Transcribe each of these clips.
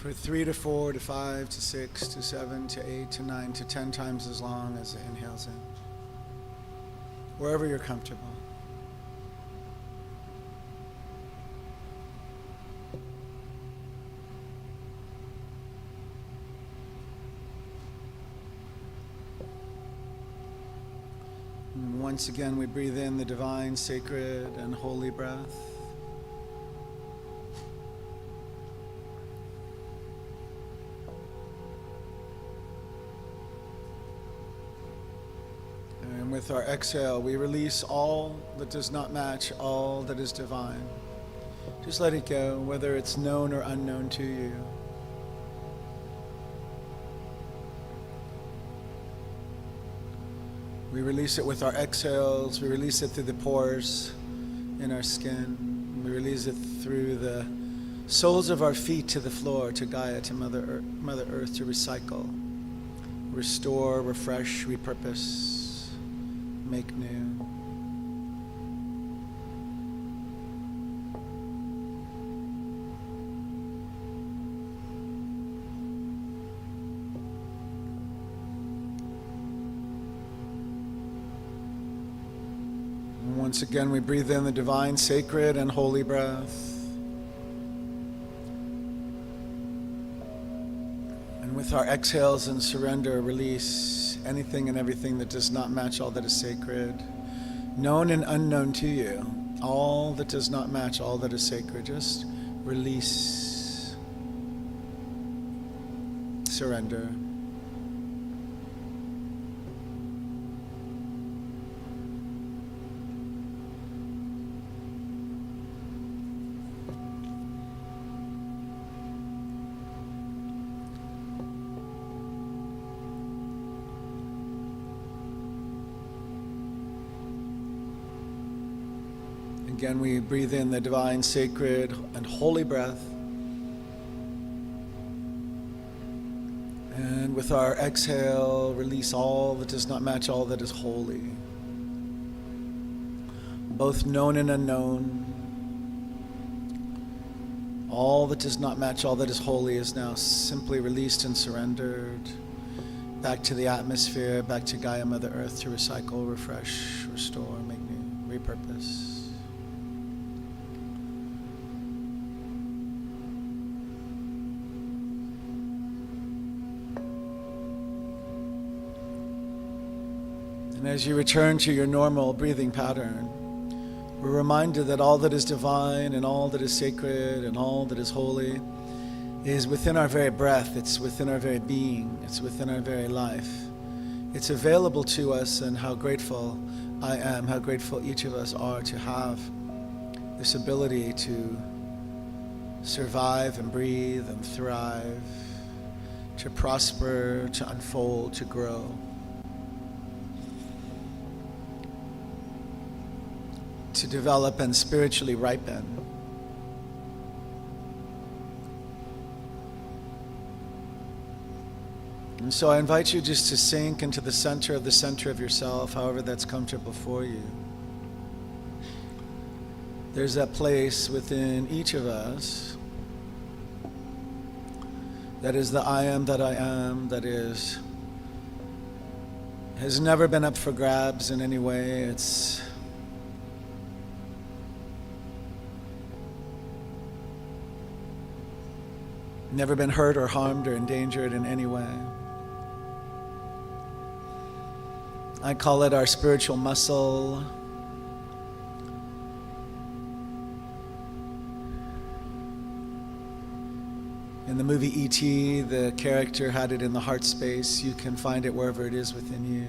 for 3 to 4 to 5 to 6 to 7 to 8 to 9 to 10 times as long as it inhales in. Wherever you're comfortable. And once again, we breathe in the divine, sacred, and holy breath. And with our exhale, we release all that does not match all that is divine. Just let it go, whether it's known or unknown to you. We release it with our exhales. We release it through the pores in our skin. We release it through the soles of our feet to the floor, to Gaia, to Mother Earth, to recycle, restore, refresh, repurpose, make new. Once again, we breathe in the divine, sacred, and holy breath. And with our exhales and surrender, release anything and everything that does not match all that is sacred, known and unknown to you. All that does not match all that is sacred, just release, surrender. Again, we breathe in the divine, sacred, and holy breath. And with our exhale, release all that does not match all that is holy, both known and unknown. All that does not match all that is holy is now simply released and surrendered back to the atmosphere, back to Gaia, Mother Earth, to recycle, refresh, restore, make new, repurpose. And as you return to your normal breathing pattern, we're reminded that all that is divine and all that is sacred and all that is holy is within our very breath. It's within our very being. It's within our very life. It's available to us, and how grateful I am, how grateful each of us are to have this ability to survive and breathe and thrive, to prosper, to unfold, to grow. To develop and spiritually ripen. And so I invite you just to sink into the center of yourself, however that's comfortable for you. There's that place within each of us that is the I am that I am, that has never been up for grabs in any way. It's never been hurt or harmed or endangered in any way. I call it our spiritual muscle. In the movie E.T., the character had it in the heart space. You can find it wherever it is within you.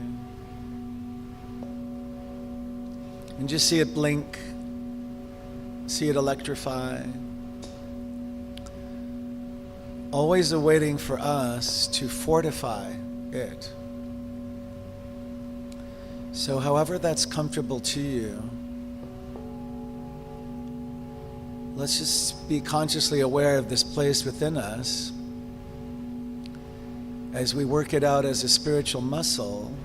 And just see it blink, see it electrify. Always awaiting for us to fortify it. So however that's comfortable to you, let's just be consciously aware of this place within us as we work it out as a spiritual muscle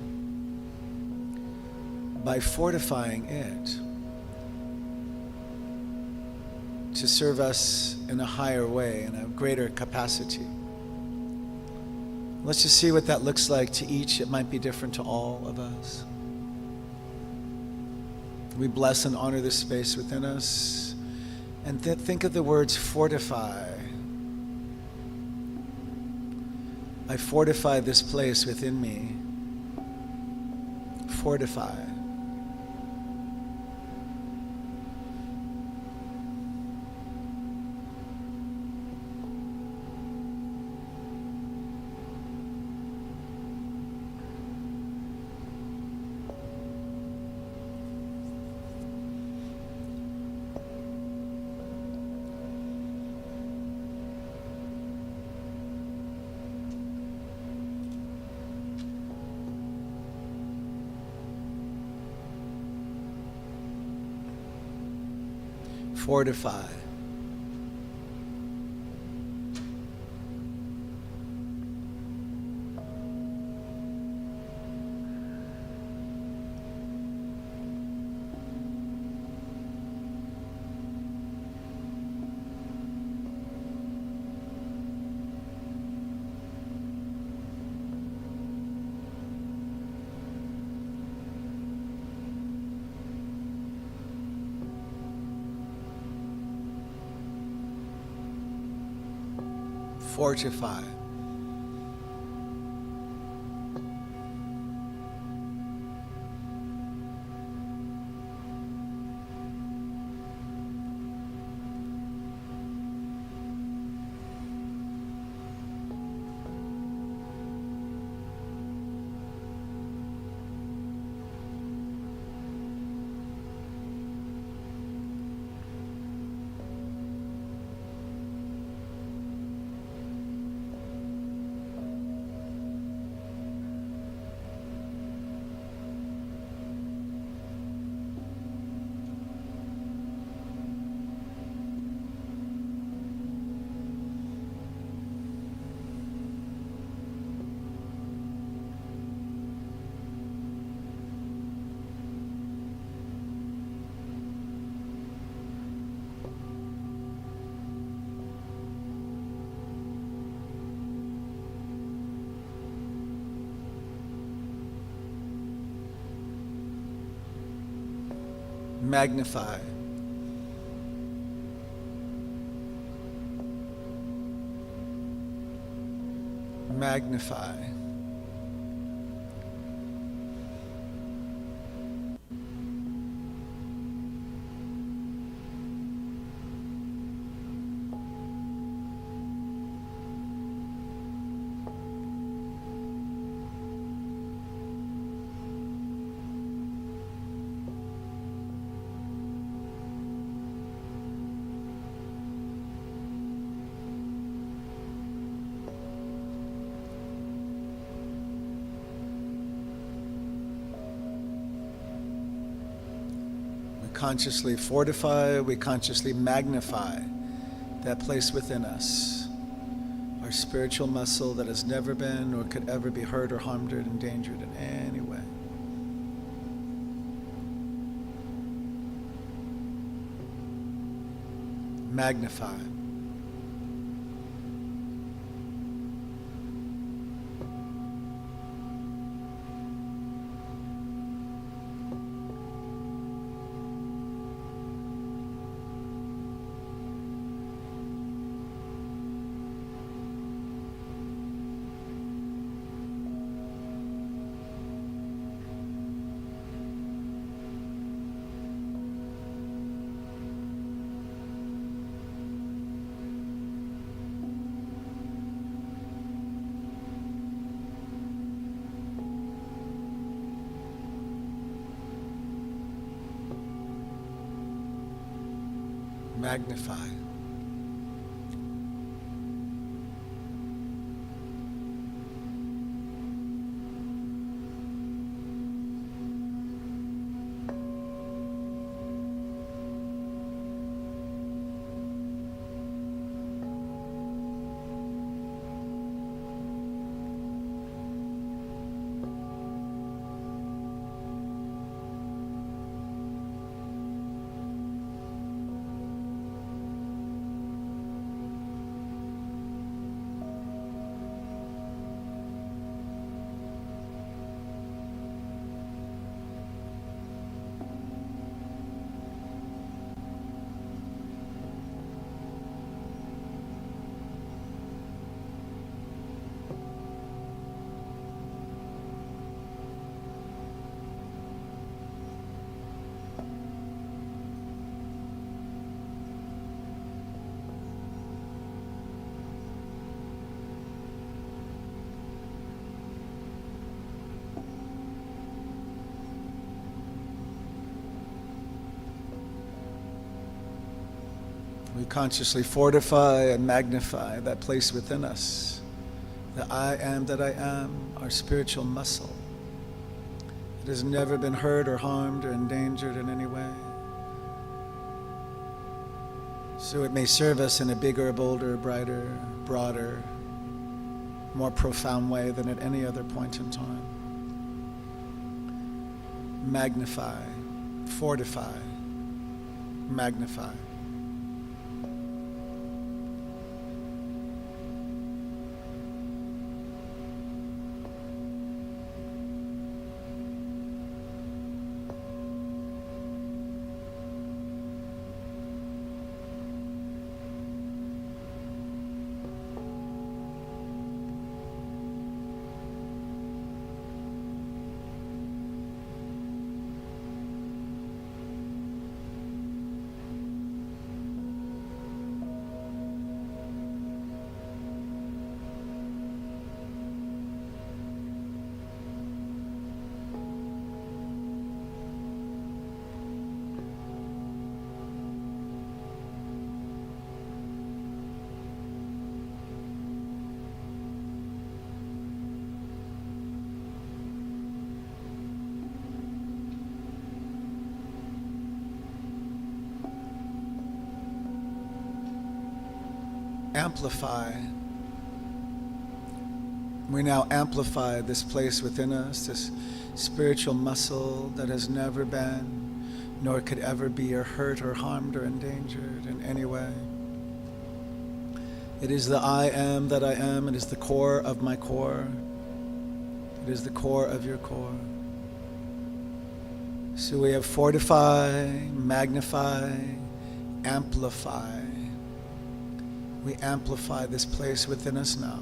by fortifying it. to serve us in a higher way, in a greater capacity. Let's just see what that looks like to each. It might be different to all of us. We bless and honor this space within us. And think of the words fortify. I fortify this place within me. Fortify. Fortify. Fortify. Magnify. Magnify. Consciously fortify, we consciously magnify that place within us, our spiritual muscle that has never been or could ever be hurt or harmed or endangered in any way. Magnify. Magnify. We consciously fortify and magnify that place within us, the I am that I am, our spiritual muscle. It has never been hurt or harmed or endangered in any way. So it may serve us in a bigger, bolder, brighter, broader, more profound way than at any other point in time. Magnify, fortify, magnify. Amplify. We now amplify this place within us, this spiritual muscle that has never been, nor could ever be, or hurt or harmed or endangered in any way. It is the I am that I am. It is the core of my core. It is the core of your core. So we have fortify, magnify, amplify. We amplify this place within us now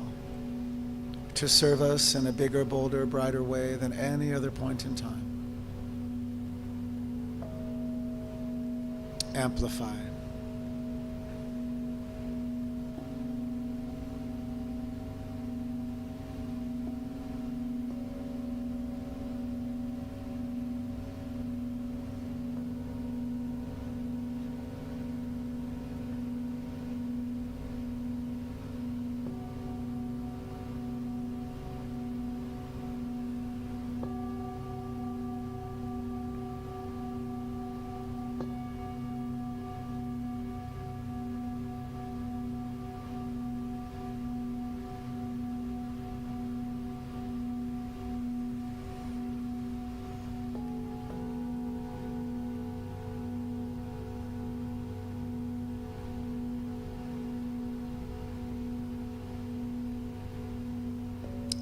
to serve us in a bigger, bolder, brighter way than any other point in time. Amplify.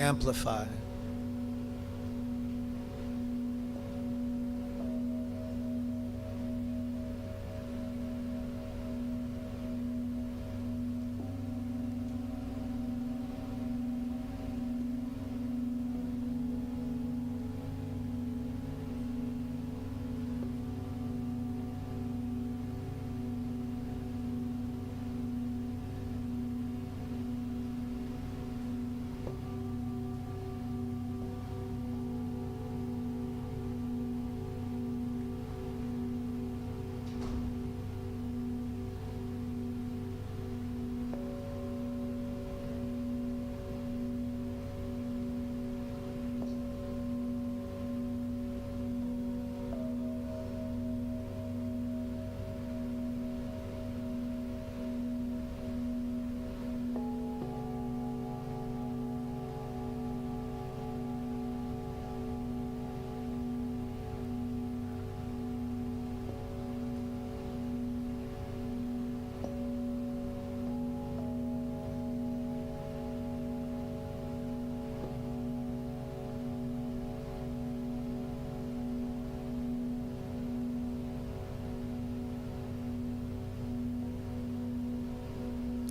Amplify.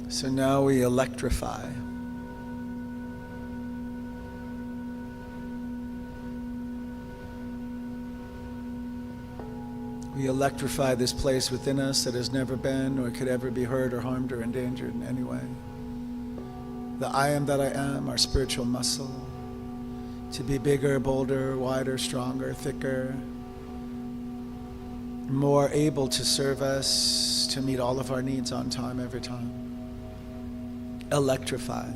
So now we electrify. We electrify this place within us that has never been or could ever be hurt or harmed or endangered in any way. The I am that I am, our spiritual muscle, to be bigger, bolder, wider, stronger, thicker, more able to serve us, to meet all of our needs on time, every time. Electrify.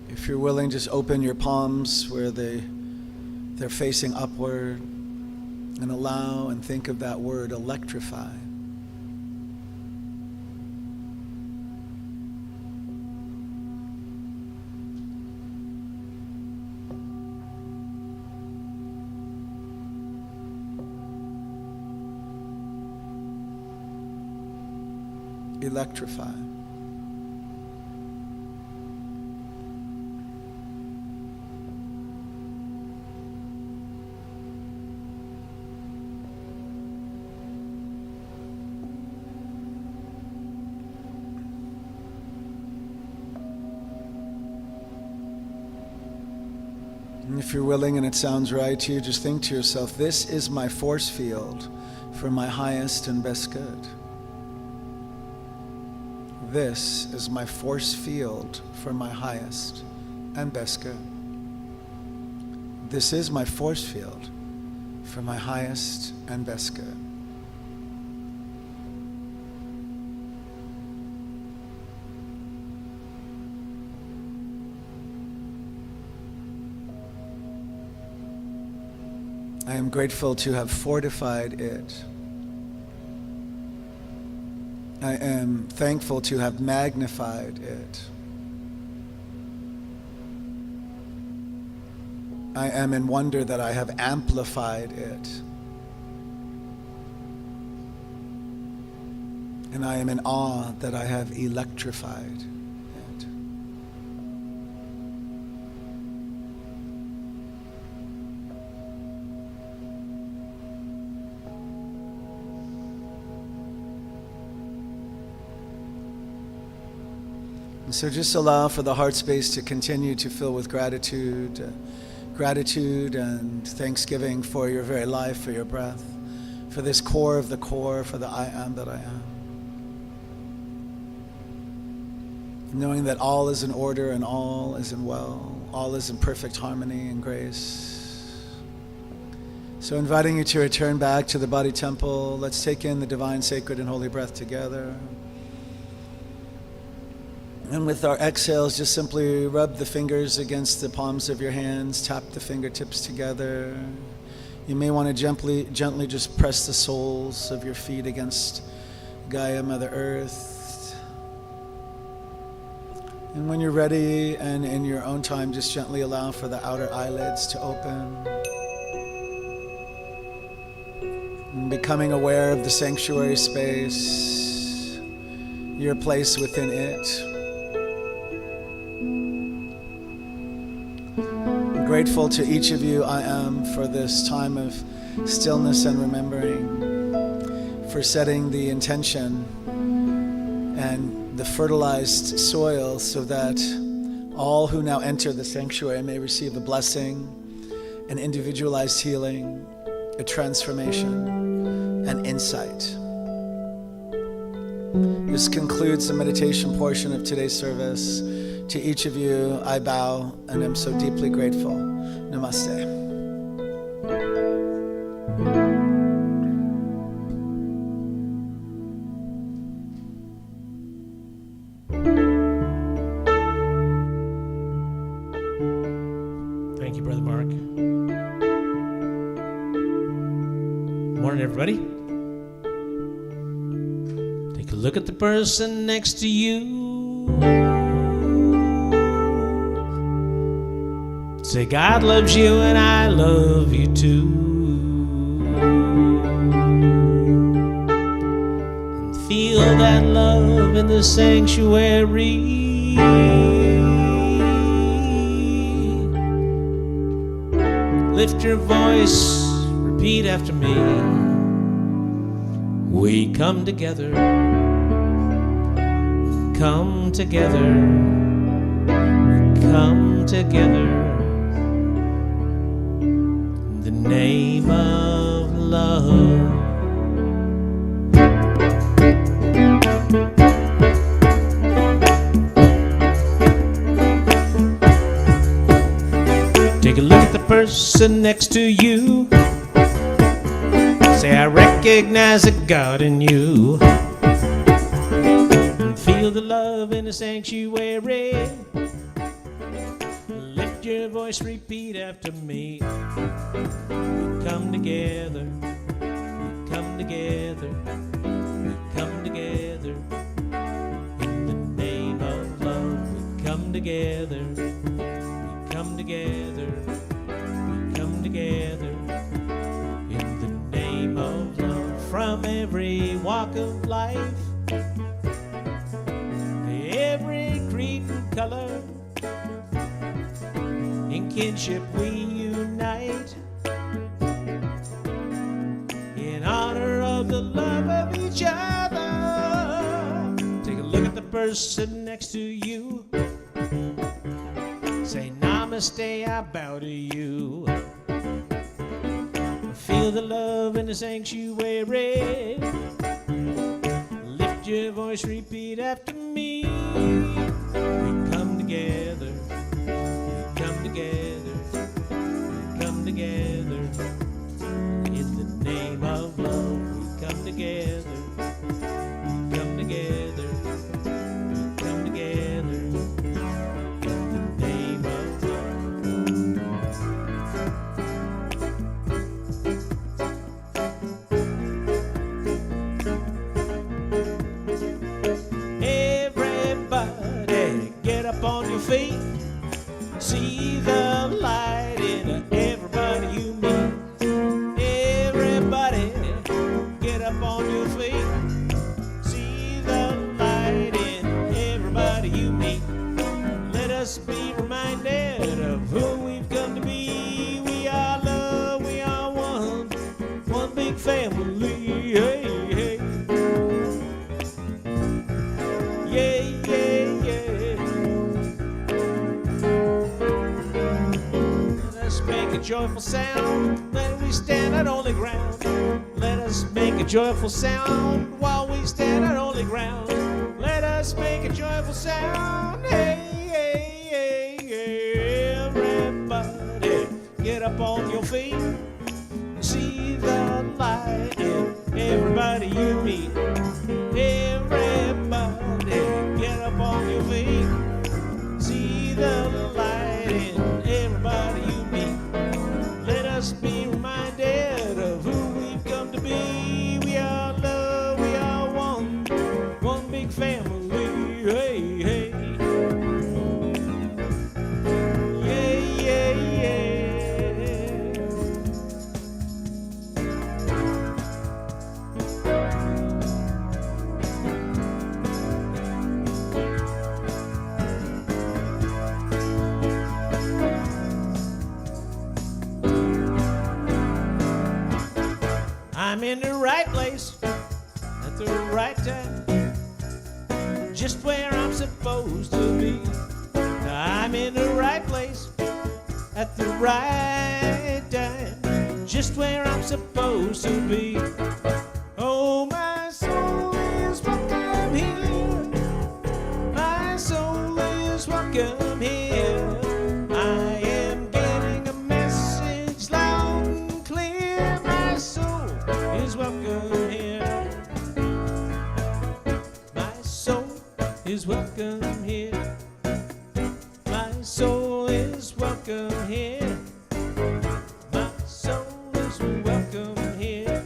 If you're willing, just open your palms where they're facing upward and allow and think of that word, electrify. Electrify. And if you're willing and it sounds right to you, just think to yourself, this is my force field for my highest and best good. This is my force field for my highest and best good. This is my force field for my highest and best good. I am grateful to have fortified it. I am thankful to have magnified it. I am in wonder that I have amplified it. And I am in awe that I have electrified it. And so just allow for the heart space to continue to fill with gratitude and thanksgiving for your very life, for your breath, for this core of the core, for the I am that I am. Knowing that all is in order and all is in well, all is in perfect harmony and grace. So inviting you to return back to the body temple, let's take in the divine, sacred, and holy breath together. And with our exhales, just simply rub the fingers against the palms of your hands, tap the fingertips together. You may want to gently just press the soles of your feet against Gaia, Mother Earth. And when you're ready and in your own time, just gently allow for the outer eyelids to open. And becoming aware of the sanctuary space, your place within it. Grateful to each of you, I am, for this time of stillness and remembering, for setting the intention and the fertilized soil so that all who now enter the sanctuary may receive a blessing, an individualized healing, a transformation, and insight. This concludes the meditation portion of today's service. To each of you, I bow and am so deeply grateful. Namaste. Thank you, Brother Mark. Morning, everybody. Take a look at the person next to you. Say, God loves you and I love you too. And feel that love in the sanctuary. Lift your voice, repeat after me. We come together come together, come together in the name of love. Take a look at the person next to you. Say, I recognize a God in you. Feel the love in the sanctuary. Lift your voice, repeat after me. We come together, we come together, we come together in the name of love. We come together, we come together, we come together in the name of love. From every walk of life, every creed and color, in kinship we unite, in honor of the love of each other. Take a look at the person next to you. Say, namaste, I bow to you. Feel the love in the sanctuary. Lift your voice, repeat after me. We come together, we come together, we come together in the name of love. We come together, we come together, we come together in the name of on your feet, see the light in everybody you meet. Everybody, get up on your feet, see the light in everybody you meet. Let us be reminded of who we've come to be. We are love, we are one big family. Hey, hey. Yeah, yeah, yeah. Make a joyful sound when we stand on holy ground. Let us make a joyful sound while we stand on holy ground. Let us make a joyful sound. Hey, hey, hey, hey. Everybody, get up on your feet. See the light in everybody you meet. Everybody, get up on your feet. See the light in everybody you meet. Let us be reminded of who we've come to be. We are love, we are one big family. Hey, hey. Yeah, yeah, yeah. I'm in the right place at the right time, just where I'm supposed to be. I'm in the right place at the right time, just where I'm supposed to be. Oh, my soul is welcome here. My soul is welcome here. I am getting a message loud and clear. My soul is welcome here. My soul is welcome here. My soul is welcome here. My soul is welcome here.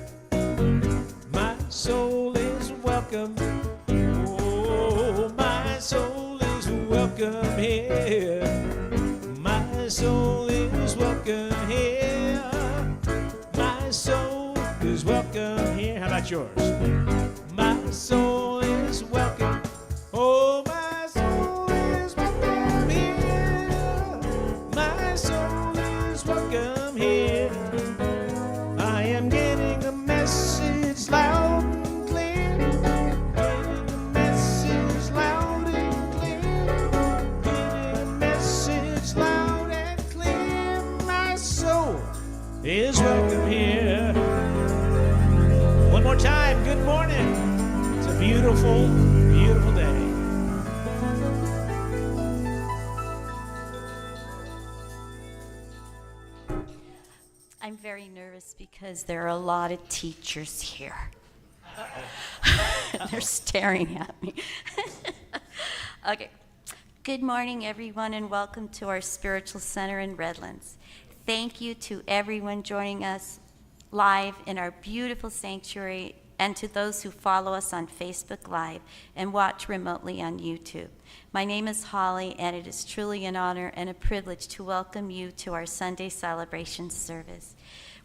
My soul is welcome. Oh, my soul is welcome here. My soul is welcome here. My soul is welcome here. How about yours? My soul is welcome. Oh, my soul is welcome here. My soul is welcome here. I am getting a message loud and clear. Getting a message loud is welcome here. One more time, good morning. It's a beautiful, beautiful day. I'm very nervous because there are a lot of teachers here. They're staring at me. Okay. Good morning, everyone, and welcome to our Spiritual Center in Redlands. Thank you to everyone joining us live in our beautiful sanctuary, and to those who follow us on Facebook Live and watch remotely on YouTube. My name is Holly, and it is truly an honor and a privilege to welcome you to our Sunday celebration service.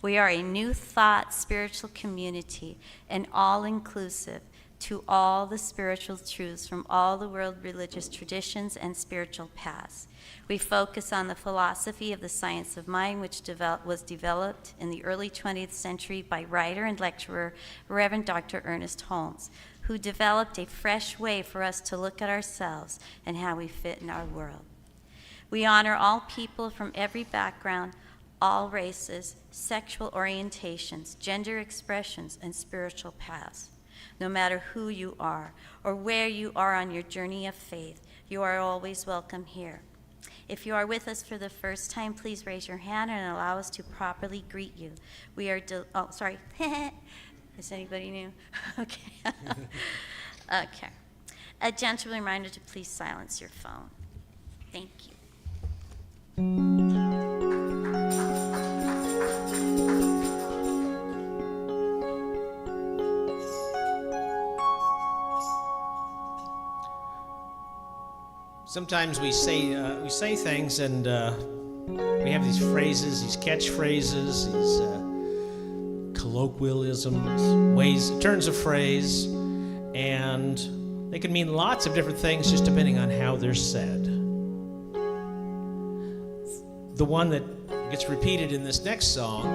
We are a New Thought spiritual community, and all-inclusive to all the spiritual truths from all the world religious traditions and spiritual paths. We focus on the philosophy of the science of mind, which was developed in the early 20th century by writer and lecturer Reverend Dr. Ernest Holmes, who developed a fresh way for us to look at ourselves and how we fit in our world. We honor all people from every background, all races, sexual orientations, gender expressions, and spiritual paths. No matter who you are or where you are on your journey of faith, you are always welcome here. If you are with us for the first time, please raise your hand and allow us to properly greet you. We are, oh, sorry. Is anybody new? Okay. Okay. A gentle reminder to please silence your phone. Thank you. Sometimes we say things, and we have these phrases, these catchphrases, these colloquialisms, ways, turns of phrase, and they can mean lots of different things just depending on how they're said. The one that gets repeated in this next song,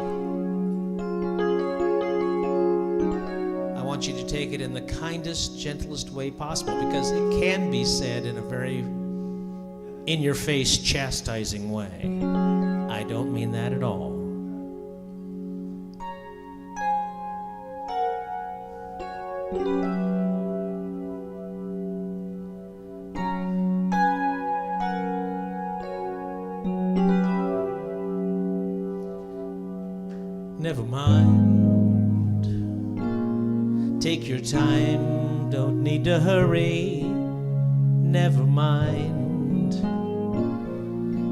I want you to take it in the kindest, gentlest way possible, because it can be said in a very in-your-face, chastising way. I don't mean that at all. Never mind. Take your time, don't need to hurry. Never mind.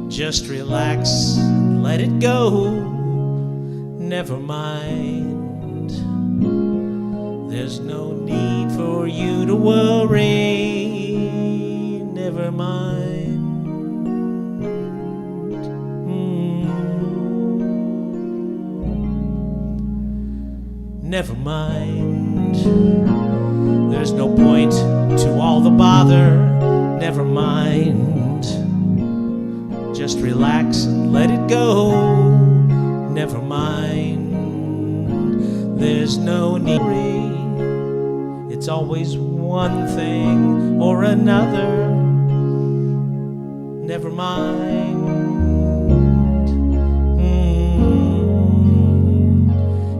Just relax and let it go. Never mind. There's no need for you to worry. Never mind. Never mind. There's no point to all the bother. Never mind. Just relax and let it go. Never mind. There's no need. It's always one thing or another. Never mind.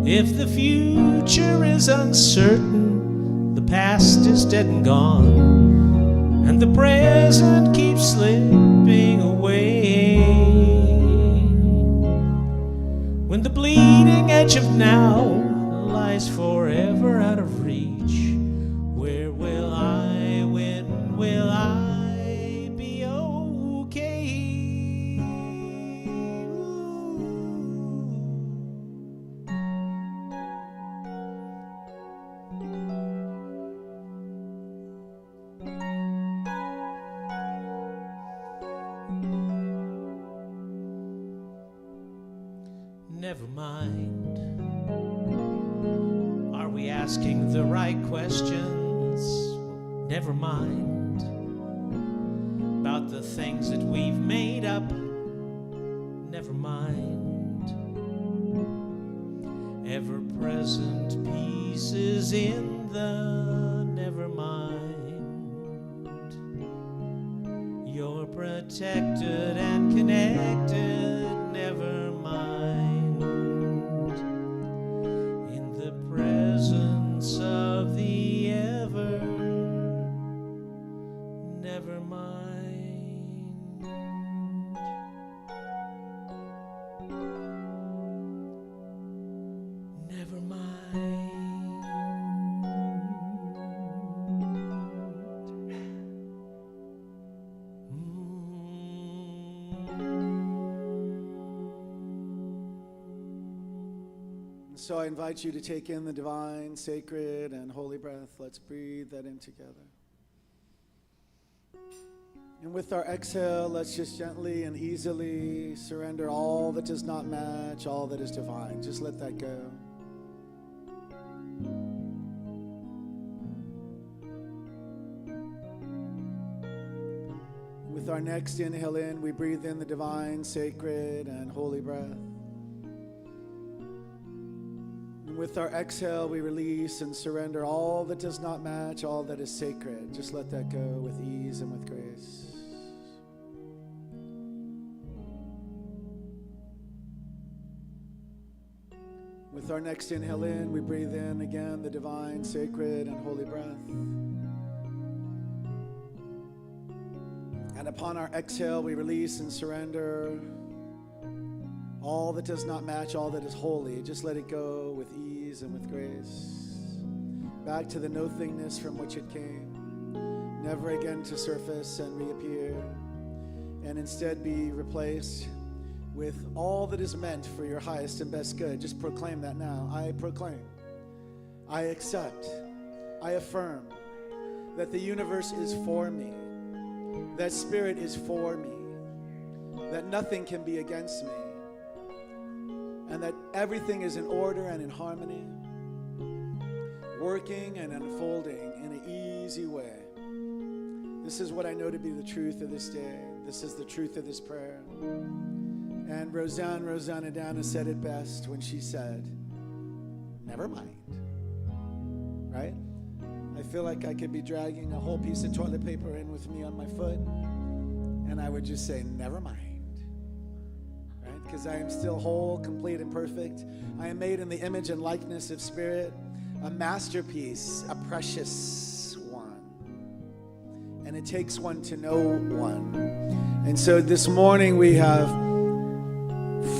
If the future is uncertain, the past is dead and gone, and the present keeps slipping away. When the bleeding edge of now lies forever out of reach, where will I, when will I be okay? Never mind. Are we asking the right questions? Never mind. About the things that we've made up? Never mind. Ever-present pieces in the never mind. You're protected and connected. Never mind. So I invite you to take in the divine, sacred, and holy breath. Let's breathe that in together. And with our exhale, let's just gently and easily surrender all that does not match, all that is divine. Just let that go. With our next inhale in, we breathe in the divine, sacred, and holy breath. And with our exhale, we release and surrender all that does not match, all that is sacred. Just let that go with ease and with grace. With our next inhale in, we breathe in again the divine, sacred, and holy breath. And upon our exhale, we release and surrender all that does not match, all that is holy. Just let it go with ease and with grace. Back to the nothingness from which it came, never again to surface and reappear, and instead be replaced with all that is meant for your highest and best good. Just proclaim that now. I proclaim, I accept, I affirm that the universe is for me, that spirit is for me, that nothing can be against me, and that everything is in order and in harmony, working and unfolding in an easy way. This is what I know to be the truth of this day. This is the truth of this prayer. And Rosanna Dana said it best when she said, never mind, right? I feel like I could be dragging a whole piece of toilet paper in with me on my foot, and I would just say, never mind, right? Because I am still whole, complete, and perfect. I am made in the image and likeness of Spirit, a masterpiece, a precious one. And it takes one to know one. And so this morning we have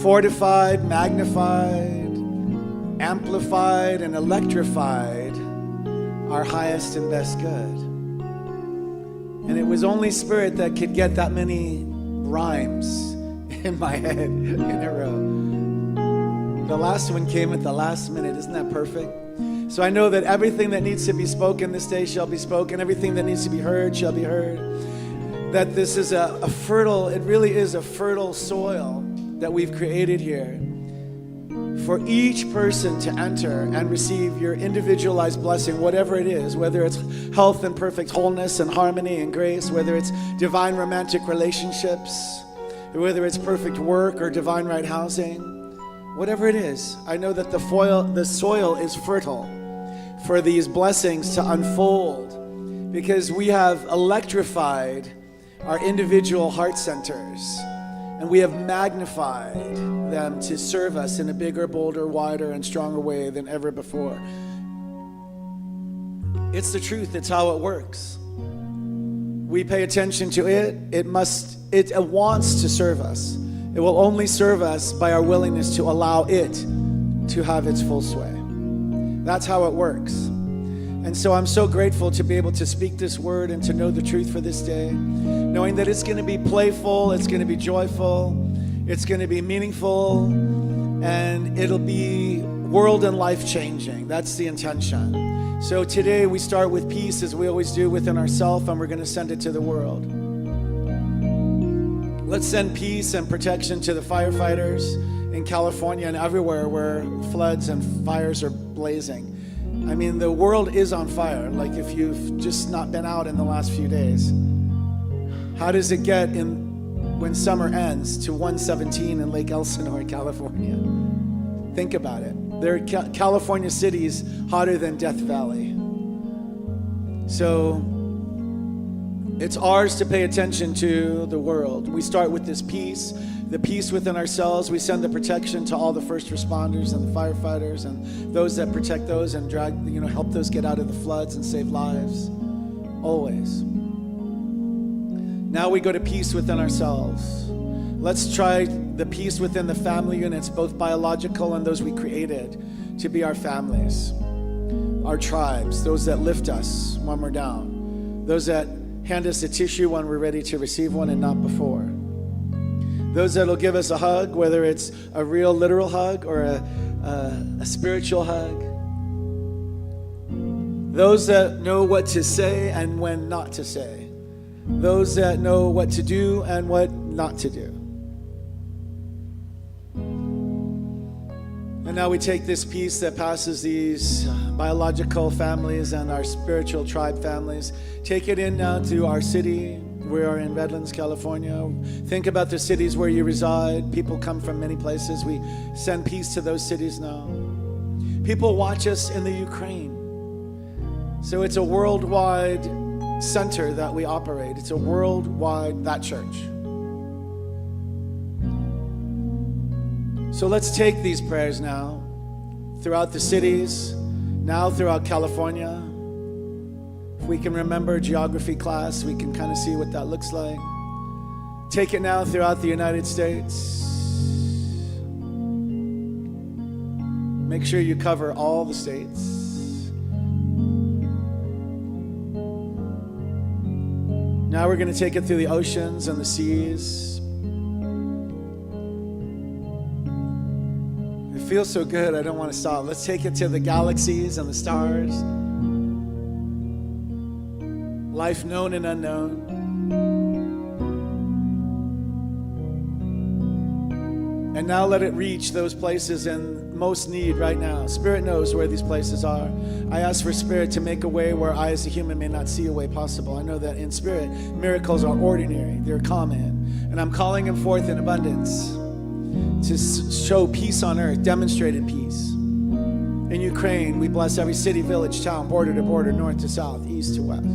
fortified, magnified, amplified, and electrified our highest and best good. And it was only Spirit that could get that many rhymes in my head in a row. The last one came at the last minute. Isn't that perfect? So I know that everything that needs to be spoken this day shall be spoken. Everything that needs to be heard shall be heard. That this is a fertile, it really is a fertile soil that we've created here for each person to enter and receive your individualized blessing, whatever it is, whether it's health and perfect wholeness and harmony and grace, whether it's divine romantic relationships, whether it's perfect work or divine right housing, whatever it is. I know that the soil is fertile for these blessings to unfold because we have electrified our individual heart centers. And we have magnified them to serve us in a bigger, bolder, wider, and stronger way than ever before. It's the truth. It's how it works. We pay attention to it. It wants to serve us. It will only serve us by our willingness to allow it to have its full sway. That's how it works. And so I'm so grateful to be able to speak this word and to know the truth for this day, knowing that it's going to be playful, it's going to be joyful, it's going to be meaningful, and it'll be world and life changing. That's the intention. So today we start with peace, as we always do within ourselves, and we're going to send it to the world. Let's send peace and protection to the firefighters in California and everywhere where floods and fires are blazing. I mean, the world is on fire, like if you've just not been out in the last few days. How does it get when summer ends to 117 in Lake Elsinore, California? Think about it. There are California cities hotter than Death Valley. So it's ours to pay attention to the world. We start with this peace, the peace within ourselves. We send the protection to all the first responders and the firefighters and those that protect those and help those get out of the floods and save lives. Always. Now we go to peace within ourselves. Let's try the peace within the family units, both biological and those we created, to be our families, our tribes, those that lift us when we're down, those that hand us a tissue when we're ready to receive one and not before. Those that will give us a hug, whether it's a real literal hug or a spiritual hug. Those that know what to say and when not to say. Those that know what to do and what not to do. And now we take this peace that passes these biological families and our spiritual tribe families, take it in now to our city. We are in Redlands, California. Think about the cities where you reside. People come from many places. We send peace to those cities now. People watch us in the Ukraine. So it's a worldwide center that we operate. It's a worldwide, that church. So let's take these prayers now throughout the cities, now throughout California. If we can remember geography class, we can kind of see what that looks like. Take it now throughout the United States. Make sure you cover all the states. Now we're going to take it through the oceans and the seas. It feels so good, I don't want to stop. Let's take it to the galaxies and the stars. Life known and unknown. And now let it reach those places in most need right now. Spirit knows where these places are. I ask for Spirit to make a way where I as a human may not see a way possible. I know that in Spirit, miracles are ordinary. They're common. And I'm calling them forth in abundance to show peace on earth, demonstrated peace. In Ukraine, we bless every city, village, town, border to border, north to south, east to west.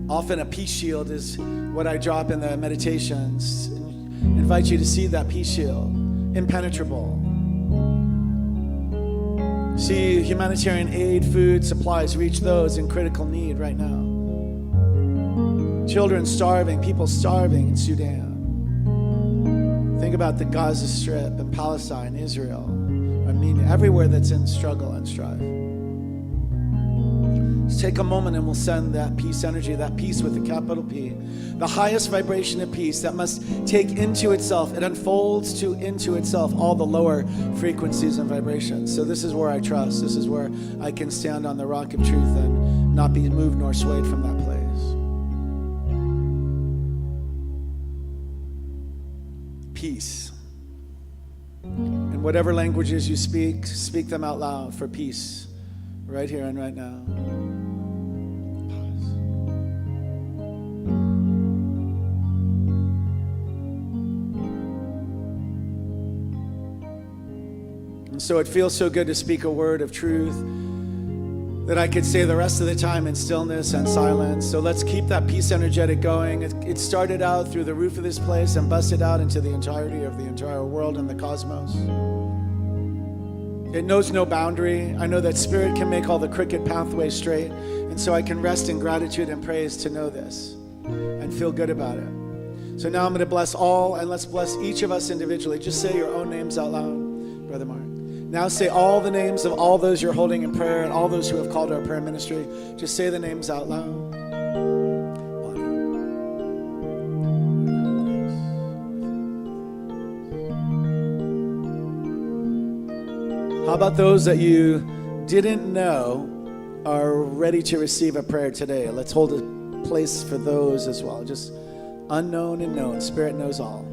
Often a peace shield is what I drop in the meditations. I invite you to see that peace shield, impenetrable. See humanitarian aid, food, supplies reach those in critical need right now. Children starving, people starving in Sudan. Think about the Gaza Strip and Palestine, Israel, Armenia, everywhere that's in struggle and strife. Let's take a moment and we'll send that peace energy, that peace with a capital P, the highest vibration of peace that must take into itself, it unfolds into itself all the lower frequencies and vibrations. So this is where I trust. This is where I can stand on the rock of truth and not be moved nor swayed from that place. Peace. In whatever languages you speak, speak them out loud for peace, right here and right now. And so it feels so good to speak a word of truth that I could say the rest of the time in stillness and silence. So let's keep that peace energetic going. It started out through the roof of this place and busted out into the entirety of the entire world and the cosmos. It knows no boundary. I know that Spirit can make all the crooked pathways straight. And so I can rest in gratitude and praise to know this and feel good about it. So now I'm going to bless all, and let's bless each of us individually. Just say your own names out loud, Brother Mark. Now say all the names of all those you're holding in prayer and all those who have called our prayer ministry. Just say the names out loud. How about those that you didn't know are ready to receive a prayer today? Let's hold a place for those as well. Just unknown and known. Spirit knows all.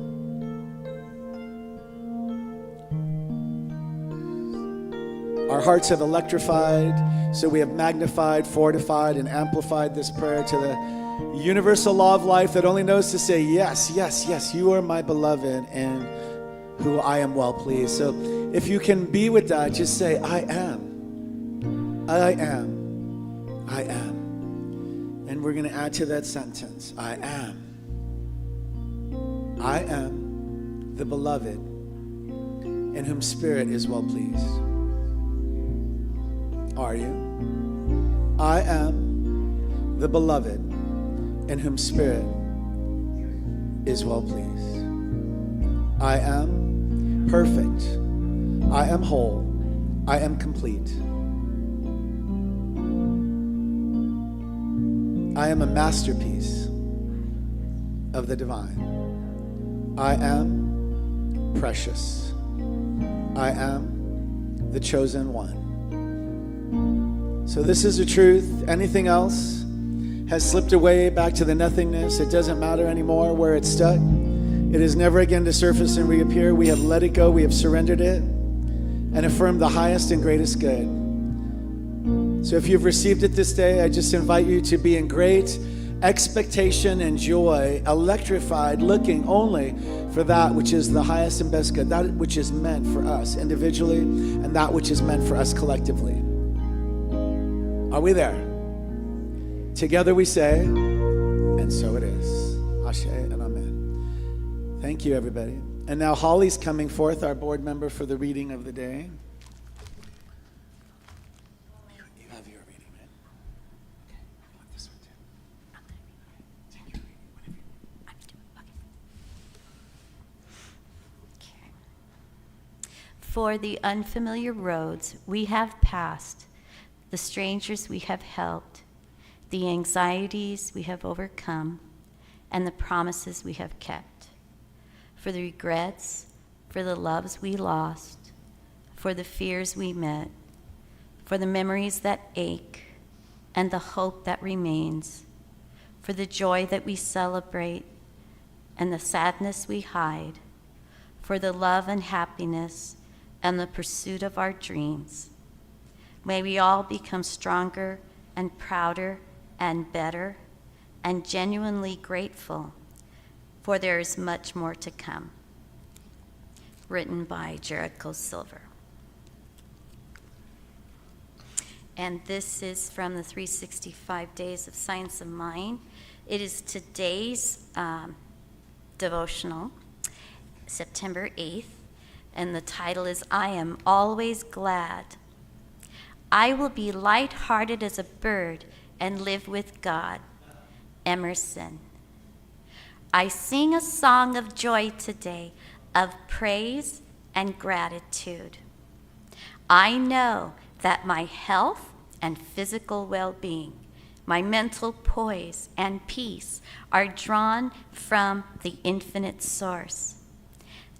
Our hearts have electrified, so we have magnified, fortified, and amplified this prayer to the universal law of life that only knows to say, yes, yes, yes, you are my beloved and who I am well pleased. So if you can be with that, just say, I am. I am. I am. And we're going to add to that sentence, I am. I am the beloved in whom Spirit is well pleased. Are you? I am the beloved in whom Spirit is well pleased. I am perfect. I am whole. I am complete. I am a masterpiece. of the divine. I am precious. I am the chosen one. So this is the truth. Anything else has slipped away back to the nothingness. It doesn't matter anymore where it's stuck. It is never again to surface and reappear. We have let it go. We have surrendered it and affirmed the highest and greatest good. So if you've received it this day, I just invite you to be in great expectation and joy, electrified, looking only for that which is the highest and best good, that which is meant for us individually and that which is meant for us collectively. Are we there? Together we say, and so it is. Ashe and amen. Thank you, everybody. And now Holly's coming forth, our board member, for the reading of the day. You have your reading, right? Okay. I want this one too. Take your reading, whatever you Okay. For the unfamiliar roads we have passed, the strangers we have helped, the anxieties we have overcome, and the promises we have kept. For the regrets, for the loves we lost, for the fears we met, for the memories that ache, and the hope that remains, for the joy that we celebrate, and the sadness we hide, for the love and happiness, and the pursuit of our dreams. May we all become stronger and prouder and better and genuinely grateful, for there is much more to come. Written by Jericho Silver. And this is from the 365 Days of Science of Mind. It is today's devotional, September 8th, and the title is, I Am Always Glad. I will be light-hearted as a bird and live with God. Emerson. I sing a song of joy today, of praise and gratitude. I know that my health and physical well-being, my mental poise and peace are drawn from the infinite source.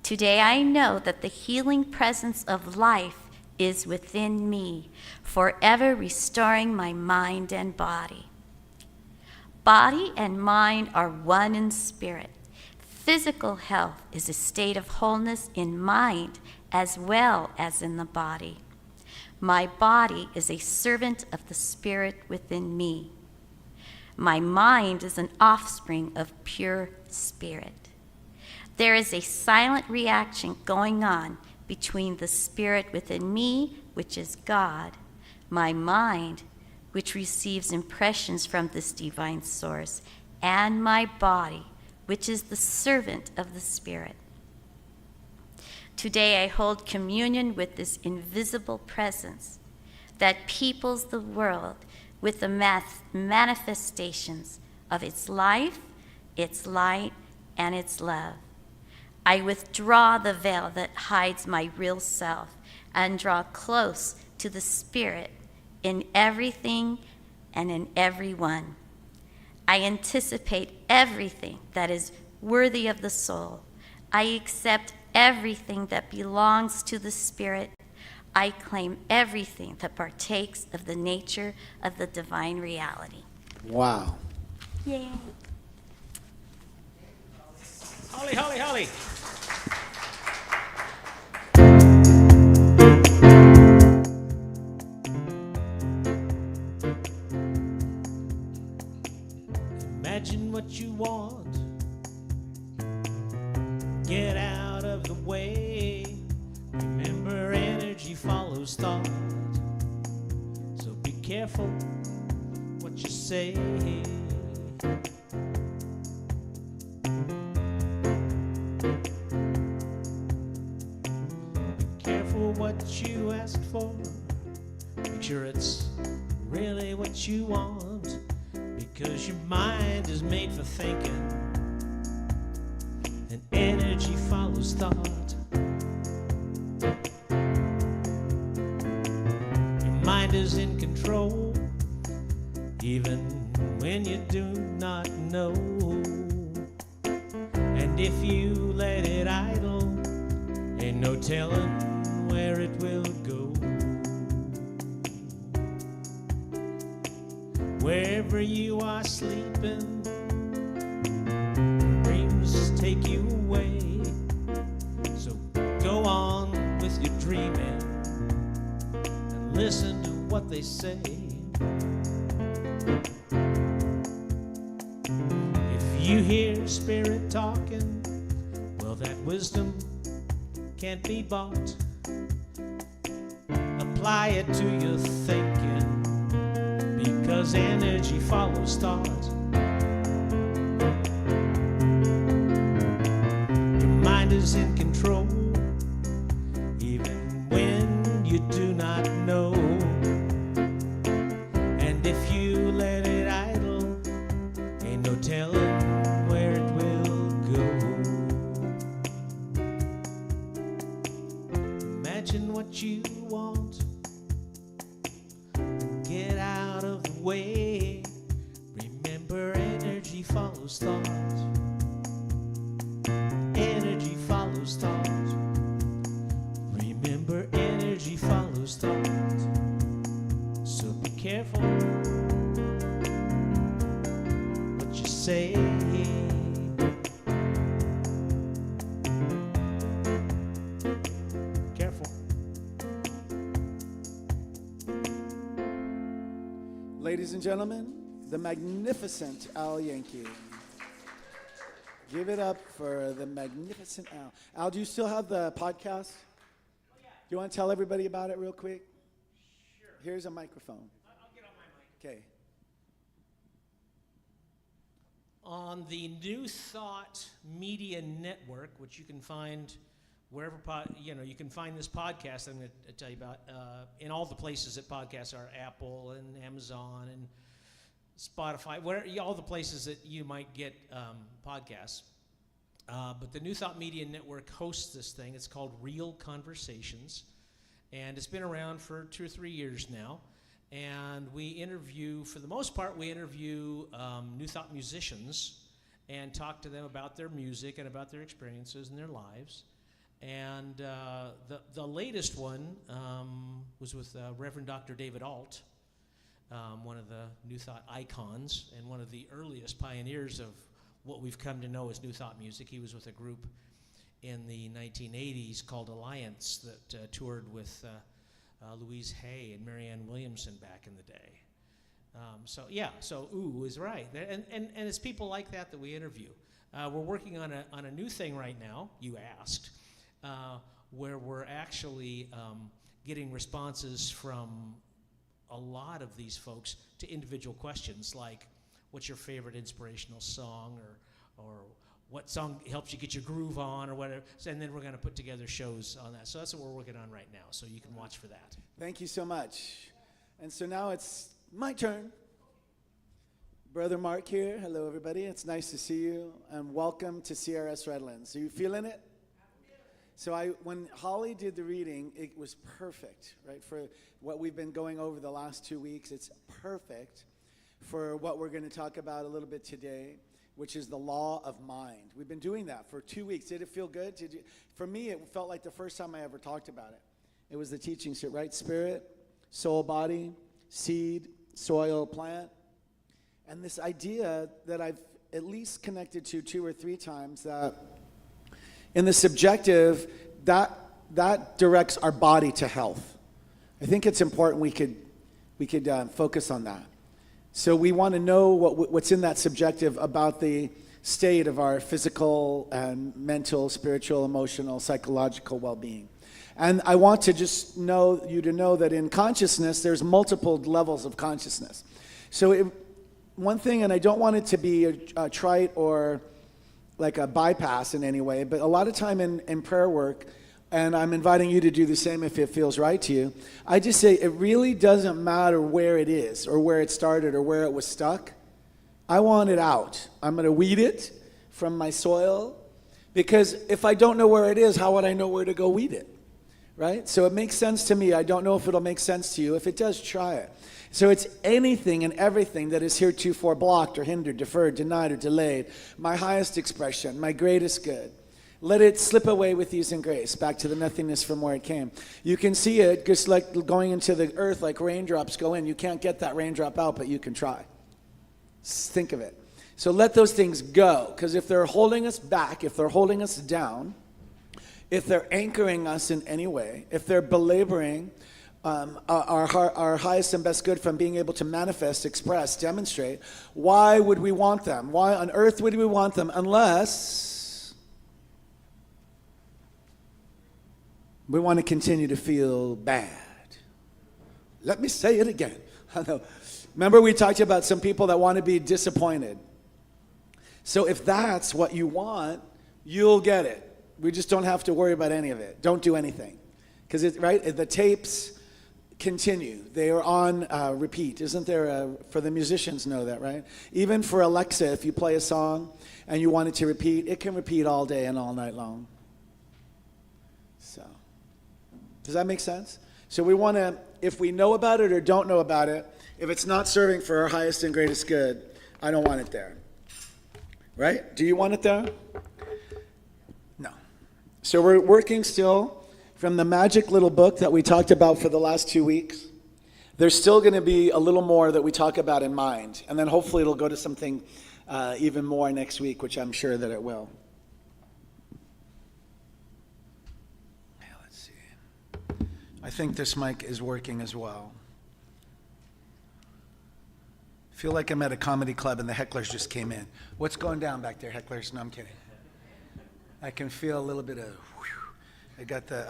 Today I know that the healing presence of life is within me, forever restoring my mind and body. Body and mind are one in spirit. Physical health is a state of wholeness in mind as well as in the body. My body is a servant of the spirit within me. My mind is an offspring of pure spirit. There is a silent reaction going on between the spirit within me, which is God, my mind, which receives impressions from this divine source, and my body, which is the servant of the Spirit. Today I hold communion with this invisible presence that peoples the world with the manifestations of its life, its light, and its love. I withdraw the veil that hides my real self and draw close to the Spirit in everything and in everyone. I anticipate everything that is worthy of the soul. I accept everything that belongs to the Spirit. I claim everything that partakes of the nature of the divine reality. Wow. Yay. Holly, Holly, Holly. Imagine what you want. Get out of the way. Remember, energy follows thought. So be careful what you say. Be careful what you ask for. Make sure it's really what you want. Because your mind is made for thinking, and energy follows thought. Your mind is in control, even when you do not know. if you let it idle, ain't no telling where it will go. Wherever you are sleeping, dreams take you away. So go on with your dreaming and listen to what they say. If you hear spirit talking, well, that wisdom can't be bought. Apply it to your thinking, because energy follows thought. Your mind is in control, even when you do not know. And if you let it idle, ain't no telling where it will go. Imagine what you want, get out of the way. Remember, energy follows thought. Energy follows thought. Remember, energy follows thought. So be careful what you say. Careful. Ladies and gentlemen, the magnificent Al Yankee. Give it up for the magnificent Al. Al, do you still have the podcast? Do you want to tell everybody about it real quick? Sure. Here's a microphone. I'll get on my mic. Okay. On the New Thought Media Network, which you can find wherever you can find this podcast. I'm going to tell you about in all the places that podcasts are: Apple and Amazon and Spotify, all the places that you might get podcasts. But the New Thought Media Network hosts this thing. It's called Real Conversations, and it's been around for 2 or 3 years now. And we interview, for the most part, New Thought musicians and talk to them about their music and about their experiences and their lives. And the latest one was with Reverend Dr. David Alt, one of the New Thought icons and one of the earliest pioneers of what we've come to know as New Thought music. He was with a group in the 1980s called Alliance that toured with Louise Hay and Marianne Williamson back in the day. So Ooh is right. And it's people like that we interview. We're working on a new thing right now, you asked, where we're actually getting responses from a lot of these folks to individual questions like, what's your favorite inspirational song, or what song helps you get your groove on, or whatever. And then we're going to put together shows on that. So that's what we're working on right now, so you can watch for that. Thank you so much. And so now it's my turn. Brother Mark here. Hello, everybody. It's nice to see you, and welcome to CRS Redlands. Are you feeling it? So when Holly did the reading, it was perfect, right? For what we've been going over the last 2 weeks, it's perfect for what we're going to talk about a little bit today, which is the law of mind. We've been doing that for 2 weeks. Did it feel good? For me, it felt like the first time I ever talked about it. It was the teaching, right? Spirit, soul, body, seed, soil, plant. And this idea that I've at least connected to 2 or 3 times, that in the subjective, that directs our body to health. I think it's important we could focus on that. So we want to know what's in that subjective about the state of our physical and mental, spiritual, emotional, psychological well-being. And I want to just you to know that in consciousness, there's multiple levels of consciousness. So one thing, and I don't want it to be a trite or like a bypass in any way, but a lot of time in prayer work, and I'm inviting you to do the same if it feels right to you, I just say it really doesn't matter where it is or where it started or where it was stuck. I want it out. I'm going to weed it from my soil, because if I don't know where it is, how would I know where to go weed it? Right? So it makes sense to me. I don't know if it'll make sense to you. If it does, try it. So it's anything and everything that is heretofore blocked or hindered, deferred, denied, or delayed. My highest expression, my greatest good. Let it slip away with ease and grace, back to the nothingness from where it came. You can see it just like going into the earth, like raindrops go in. You can't get that raindrop out, but you can try. Think of it. So let those things go, because if they're holding us back, if they're holding us down, if they're anchoring us in any way, if they're belaboring our highest and best good from being able to manifest, express, demonstrate, why would we want them? Why on earth would we want them unless we want to continue to feel bad? Let me say it again. I know. Remember we talked about some people that want to be disappointed. So if that's what you want, you'll get it. We just don't have to worry about any of it. Don't do anything. Because, right, the tapes continue. They are on repeat. Isn't there for the musicians know that, right? Even for Alexa, if you play a song and you want it to repeat, it can repeat all day and all night long. So, does that make sense? So we want to, if we know about it or don't know about it, if it's not serving for our highest and greatest good, I don't want it there. Right? Do you want it there? No. So we're working still from the magic little book that we talked about for the last 2 weeks. There's still going to be a little more that we talk about in mind. And then hopefully it'll go to something even more next week, which I'm sure that it will. Let's see. I think this mic is working as well. I feel like I'm at a comedy club and the hecklers just came in. What's going down back there, hecklers? No, I'm kidding. I can feel a little bit of... I got the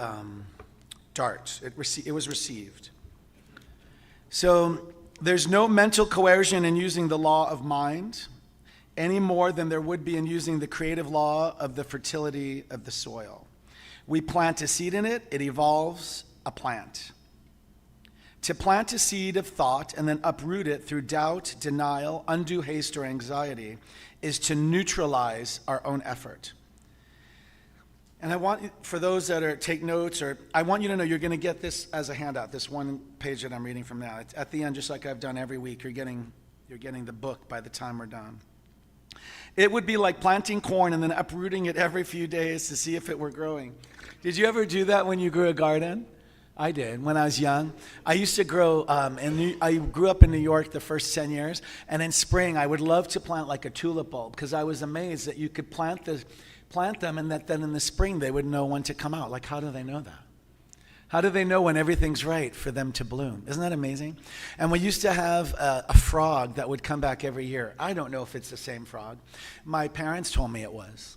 darts. It was received. So there's no mental coercion in using the law of mind any more than there would be in using the creative law of the fertility of the soil. We plant a seed in it, it evolves a plant. To plant a seed of thought and then uproot it through doubt, denial, undue haste, or anxiety is to neutralize our own effort. And I want, for those that take notes, or I want you to know you're going to get this as a handout, this one page that I'm reading from now. It's at the end, just like I've done every week, you're getting the book by the time we're done. It would be like planting corn and then uprooting it every few days to see if it were growing. Did you ever do that when you grew a garden? I did when I was young. I used to grow, I grew up in New York the first 10 years, and in spring I would love to plant like a tulip bulb because I was amazed that you could plant them and that then in the spring they would know when to come out. Like, how do they know that? How do they know when everything's right for them to bloom? Isn't that amazing? And we used to have a frog that would come back every year. I don't know if it's the same frog. My parents told me it was.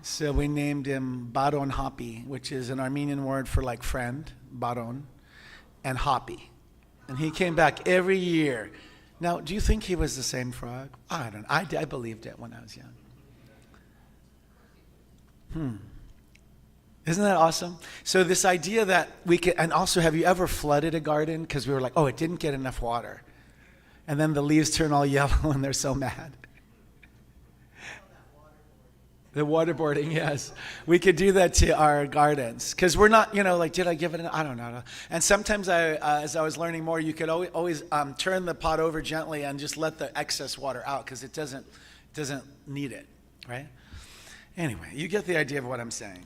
So we named him Baron Hapi, which is an Armenian word for like friend, Baron, and Hapi. And he came back every year. Now, do you think he was the same frog? I don't know. I believed it when I was young. Isn't that awesome? So this idea that we can, and also have you ever flooded a garden? Because we were like, oh, it didn't get enough water. And then the leaves turn all yellow and they're so mad. The waterboarding, yes. We could do that to our gardens. Because we're not, like, did I give it enough? I don't know. And sometimes as I was learning more, you could always turn the pot over gently and just let the excess water out because it doesn't need it, right? Anyway, you get the idea of what I'm saying.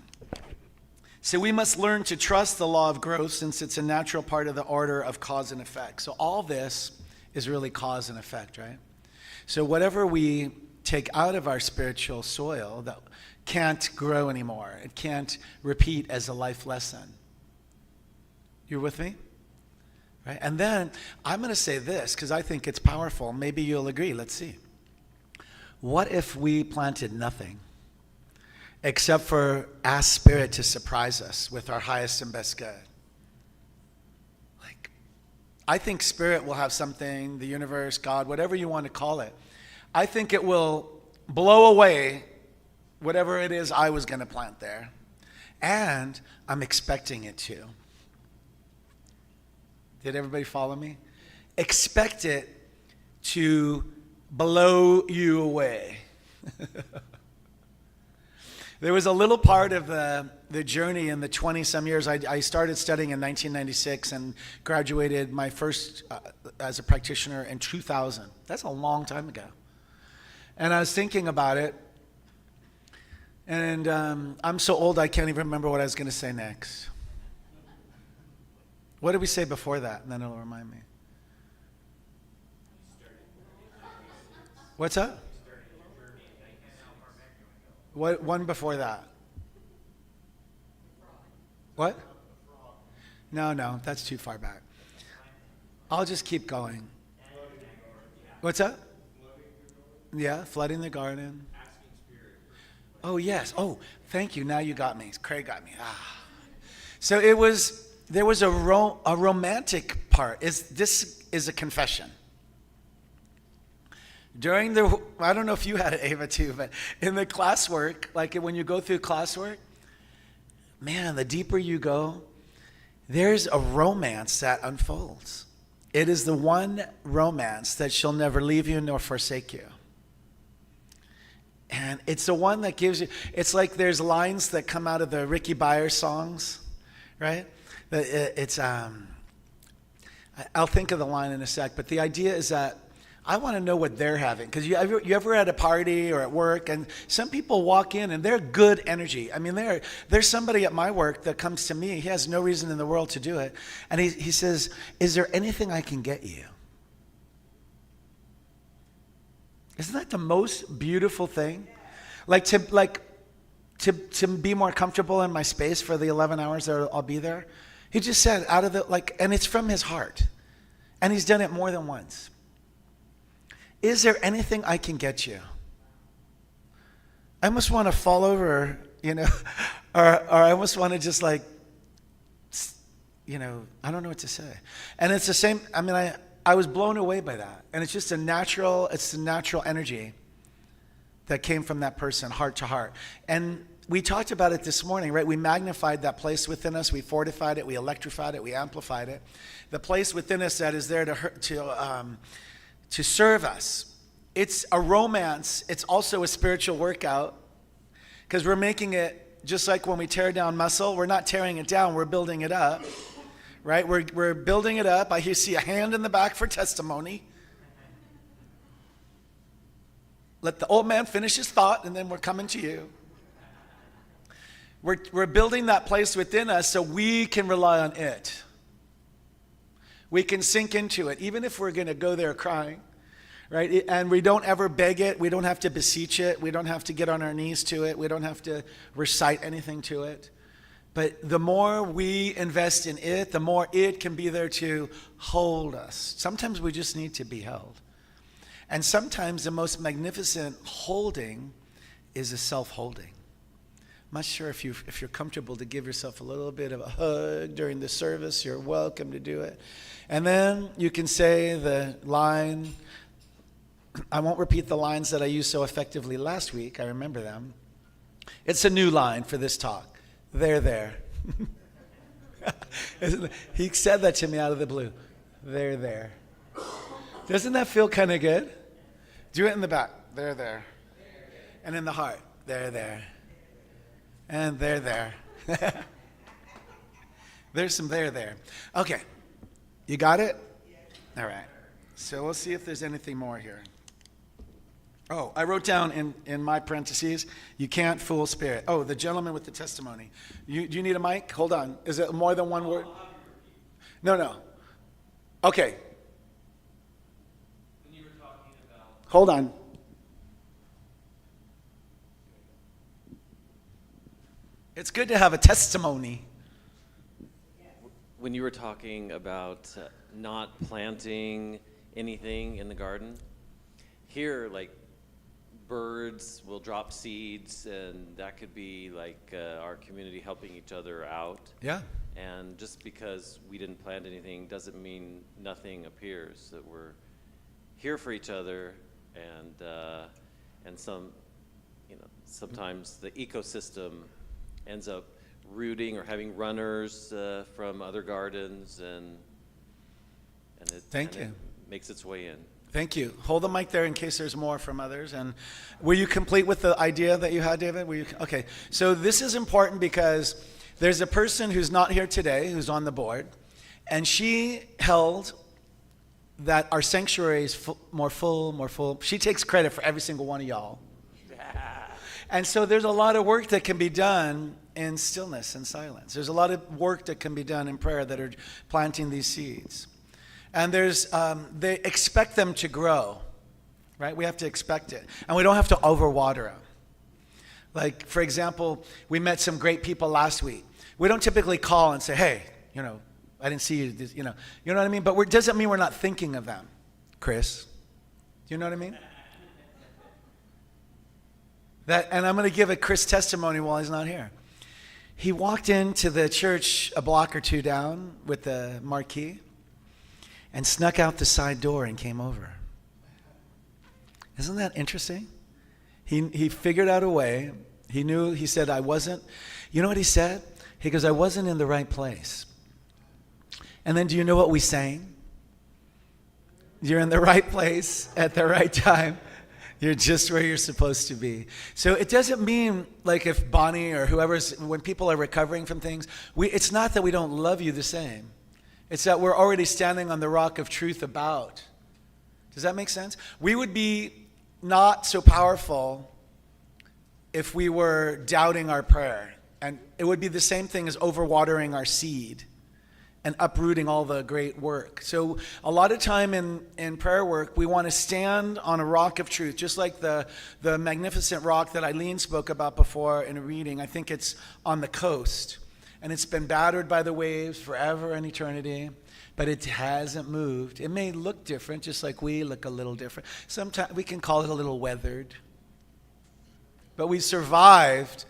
So we must learn to trust the law of growth since it's a natural part of the order of cause and effect. So all this is really cause and effect, right? So whatever we take out of our spiritual soil that can't grow anymore, it can't repeat as a life lesson. You're with me? Right? And then I'm going to say this because I think it's powerful. Maybe you'll agree. Let's see. What if we planted nothing except for ask Spirit to surprise us with our highest and best good? Like, I think Spirit will have something, the universe, God, whatever you want to call it. I think it will blow away whatever it is I was going to plant there. And I'm expecting it to. Did everybody follow me? Expect it to blow you away. There was a little part of the journey in the 20-some years. I started studying in 1996 and graduated my first as a practitioner in 2000. That's a long time ago. And I was thinking about it, and I'm so old I can't even remember what I was going to say next. What did we say before that? And then it'll remind me. What's up? What one before that? What? No, that's too far back. I'll just keep going. What's up? Yeah, flooding the garden. Oh, yes. Oh, thank you. Now you got me. Craig got me. So there was a romantic part. This is a confession. During I don't know if you had it, Ava, too, but in the classwork, like when you go through classwork, man, the deeper you go, there's a romance that unfolds. It is the one romance that shall never leave you nor forsake you. And it's the one that gives you, it's like there's lines that come out of the Ricky Byers songs, right? I'll think of the line in a sec, but the idea is that I want to know what they're having. Because you ever at a party or at work, and some people walk in and they're good energy. I mean, there's somebody at my work that comes to me. He has no reason in the world to do it. And he says, is there anything I can get you? Isn't that the most beautiful thing? To be more comfortable in my space for the 11 hours that I'll be there. He just said and it's from his heart. And he's done it more than once. Is there anything I can get you? I almost want to fall over, or I almost want to just I don't know what to say. And it's the same, I was blown away by that. And it's just the natural energy that came from that person, heart to heart. And we talked about it this morning, right? We magnified that place within us. We fortified it. We electrified it. We amplified it. The place within us that is there to serve us. It's a romance. It's also a spiritual workout, because we're making it just like when we tear down muscle. We're not tearing it down. We're building it up, right? We're building it up. I see a hand in the back for testimony. Let the old man finish his thought, and then we're coming to you. We're building that place within us so we can rely on it. We can sink into it, even if we're going to go there crying, right? And we don't ever beg it. We don't have to beseech it. We don't have to get on our knees to it. We don't have to recite anything to it. But the more we invest in it, the more it can be there to hold us. Sometimes we just need to be held. And sometimes the most magnificent holding is a self-holding. I'm not sure if you're comfortable to give yourself a little bit of a hug during the service. You're welcome to do it. And then you can say the line. I won't repeat the lines that I used so effectively last week. I remember them. It's a new line for this talk. There. He said that to me out of the blue. There. Doesn't that feel kind of good? Do it in the back. There. And in the heart. There. And there. There's some there. Okay. You got it? All right. So we'll see if there's anything more here. Oh, I wrote down in my parentheses, you can't fool spirit. Oh, the gentleman with the testimony. Do you need a mic? Hold on. Is it more than one word? No. Okay. When you were talking about... Hold on. It's good to have a testimony. When you were talking about not planting anything in the garden, here, birds will drop seeds, and that could be our community helping each other out. Yeah. And just because we didn't plant anything doesn't mean nothing appears. That we're here for each other, and sometimes the ecosystem ends up rooting or having runners from other gardens, and it Thank you. Makes its way in. Thank you. Hold the mic there in case there's more from others. And were you complete with the idea that you had, David? Okay. So this is important because there's a person who's not here today who's on the board, and she held that our sanctuary is more full. She takes credit for every single one of y'all. And so there's a lot of work that can be done in stillness and silence. There's a lot of work that can be done in prayer that are planting these seeds. And they expect them to grow, right? We have to expect it. And we don't have to overwater them. Like, for example, we met some great people last week. We don't typically call and say, hey, I didn't see you, you know what I mean? But it doesn't mean we're not thinking of them, Chris. Do you know what I mean? And I'm going to give a Chris testimony while he's not here. He walked into the church a block or two down with the marquee and snuck out the side door and came over. Isn't that interesting? He figured out a way. He said, I wasn't, you know what he said? He goes, I wasn't in the right place. And then do you know what we sang? You're in the right place at the right time. You're just where you're supposed to be. So it doesn't mean like if Bonnie or when people are recovering from things, it's not that we don't love you the same. It's that we're already standing on the rock of truth about. Does that make sense? We would be not so powerful if we were doubting our prayer. And it would be the same thing as overwatering our seed and uprooting all the great work. So a lot of time in prayer work, we want to stand on a rock of truth, just like the magnificent rock that Eileen spoke about before in a reading. I think it's on the coast. And it's been battered by the waves forever and eternity, but it hasn't moved. It may look different, just like we look a little different. Sometimes we can call it a little weathered. But we survived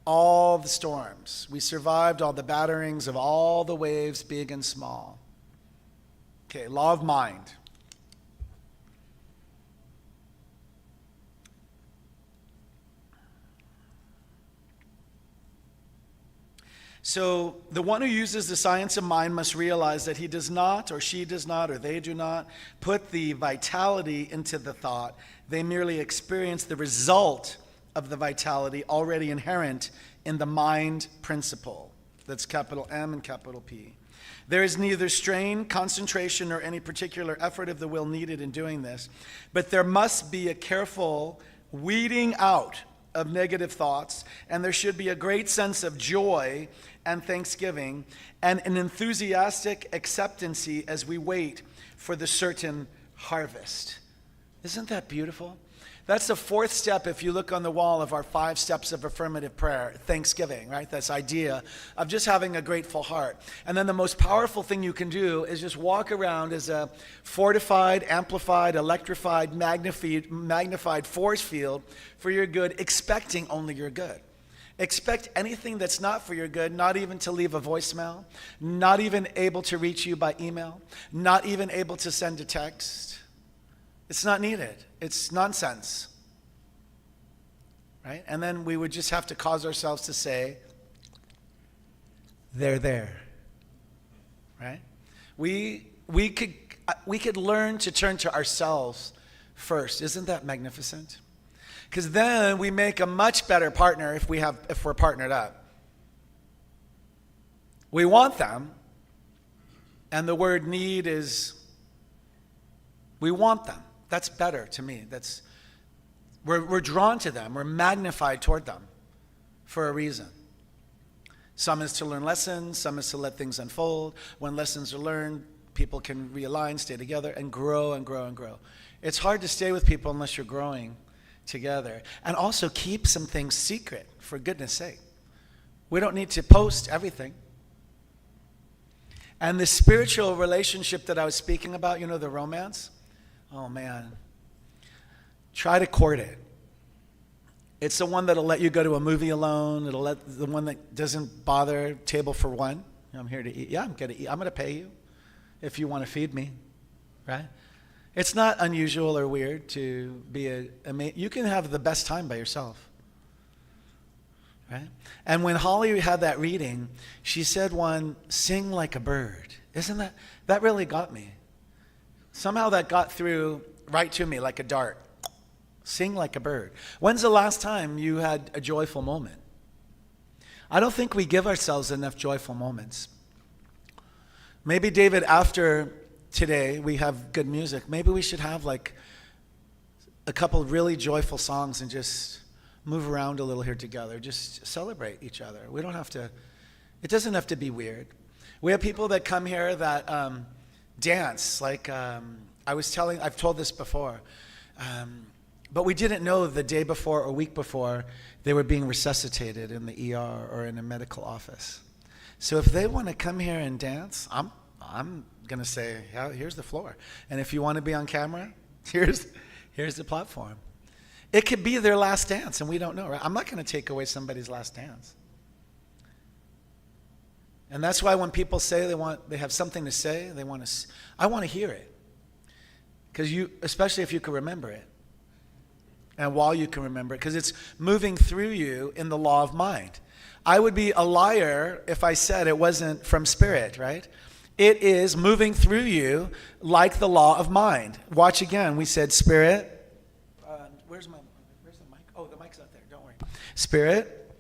all the storms. We survived all the batterings of all the waves, big and small. Okay, law of mind. So the one who uses the science of mind must realize that he does not, or she does not, or they do not put the vitality into the thought. They merely experience the result of the vitality already inherent in the mind principle. That's capital M and capital P. There is neither strain, concentration, or any particular effort of the will needed in doing this, but there must be a careful weeding out of negative thoughts, and there should be a great sense of joy and thanksgiving and an enthusiastic acceptancy as we wait for the certain harvest. Isn't that beautiful? That's the fourth step if you look on the wall of our 5 steps of affirmative prayer, thanksgiving, right? This idea of just having a grateful heart. And then the most powerful thing you can do is just walk around as a fortified, amplified, electrified, magnified force field for your good, expecting only your good. Expect anything that's not for your good, not even to leave a voicemail, not even able to reach you by email, not even able to send a text. It's not needed. It's nonsense. Right? And then we would just have to cause ourselves to say, they're there. Right? We could learn to turn to ourselves first. Isn't that magnificent? Because then we make a much better partner if we're partnered up. We want them, and the word need is we want them. That's better to me. We're drawn to them. We're magnified toward them for a reason. Some is to learn lessons. Some is to let things unfold. When lessons are learned, people can realign, stay together, and grow and grow and grow. It's hard to stay with people unless you're growing together. And also keep some things secret, for goodness sake. We don't need to post everything. And the spiritual relationship that I was speaking about, the romance, oh man, try to court it. It's the one that'll let you go to a movie alone. It'll let the one that doesn't bother table for one. I'm here to eat. Yeah, I'm going to eat. I'm going to pay you if you want to feed me, right? It's not unusual or weird to be you can have the best time by yourself, right? And when Holly had that reading, she said sing like a bird. Isn't that really got me? Somehow that got through right to me like a dart. Sing like a bird. When's the last time you had a joyful moment? I don't think we give ourselves enough joyful moments. Maybe, David, after today we have good music, maybe we should have like a couple of really joyful songs and just move around a little here together. Just celebrate each other. We don't have to, it doesn't have to be weird. We have people that come here that dance. Like I've told this before, but we didn't know the day before or week before they were being resuscitated in the ER or in a medical office. So if they want to come here and dance, I'm going to say, yeah, here's the floor. And if you want to be on camera, here's the platform. It could be their last dance, and we don't know, right? I'm not going to take away somebody's last dance. And that's why when people say they have something to say, I want to hear it. Because especially if you can remember it. And while you can remember it, because it's moving through you in the law of mind. I would be a liar if I said it wasn't from spirit, right? It is moving through you like the law of mind. Watch again. We said spirit. Where's the mic? Oh, the mic's out there. Don't worry. Spirit,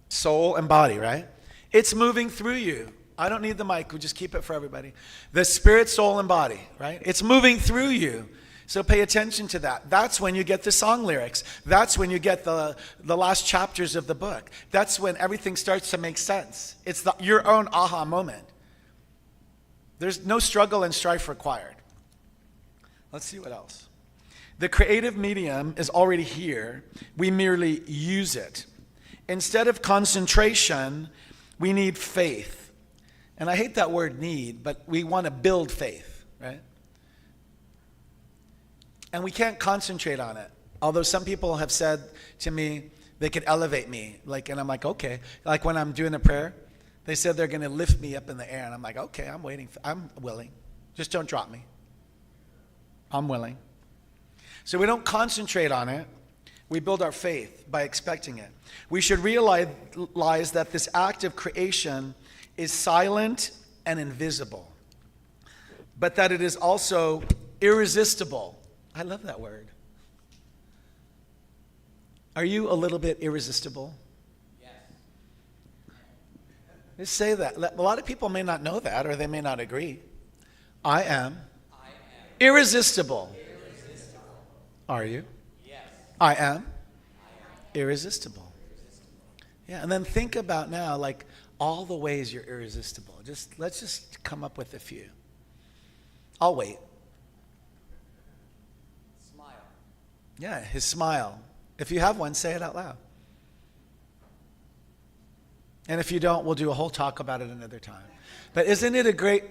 soul, and body, right? It's moving through you. I don't need the mic. We'll just keep it for everybody. The spirit, soul, and body, right? It's moving through you. So pay attention to that. That's when you get the song lyrics. That's when you get the last chapters of the book. That's when everything starts to make sense. It's your own aha moment. There's no struggle and strife required. Let's see what else. The creative medium is already here. We merely use it. Instead of concentration, we need faith. And I hate that word need, but we want to build faith, right? And we can't concentrate on it. Although some people have said to me, they could elevate me. And I'm like, okay. Like when I'm doing a prayer, they said they're going to lift me up in the air. And I'm like, okay, I'm willing. Just don't drop me. I'm willing. So we don't concentrate on it. We build our faith by expecting it. We should realize that this act of creation is silent and invisible, but that it is also irresistible. I love that word. Are you a little bit irresistible? Yes. Just say that. A lot of people may not know that, or they may not agree. I am irresistible. Are you? Yes. I am irresistible. Yeah, and then think about now, like all the ways you're irresistible. Let's just come up with a few. I'll wait. Smile. Yeah, his smile. If you have one, say it out loud. And if you don't, we'll do a whole talk about it another time. But isn't it a great,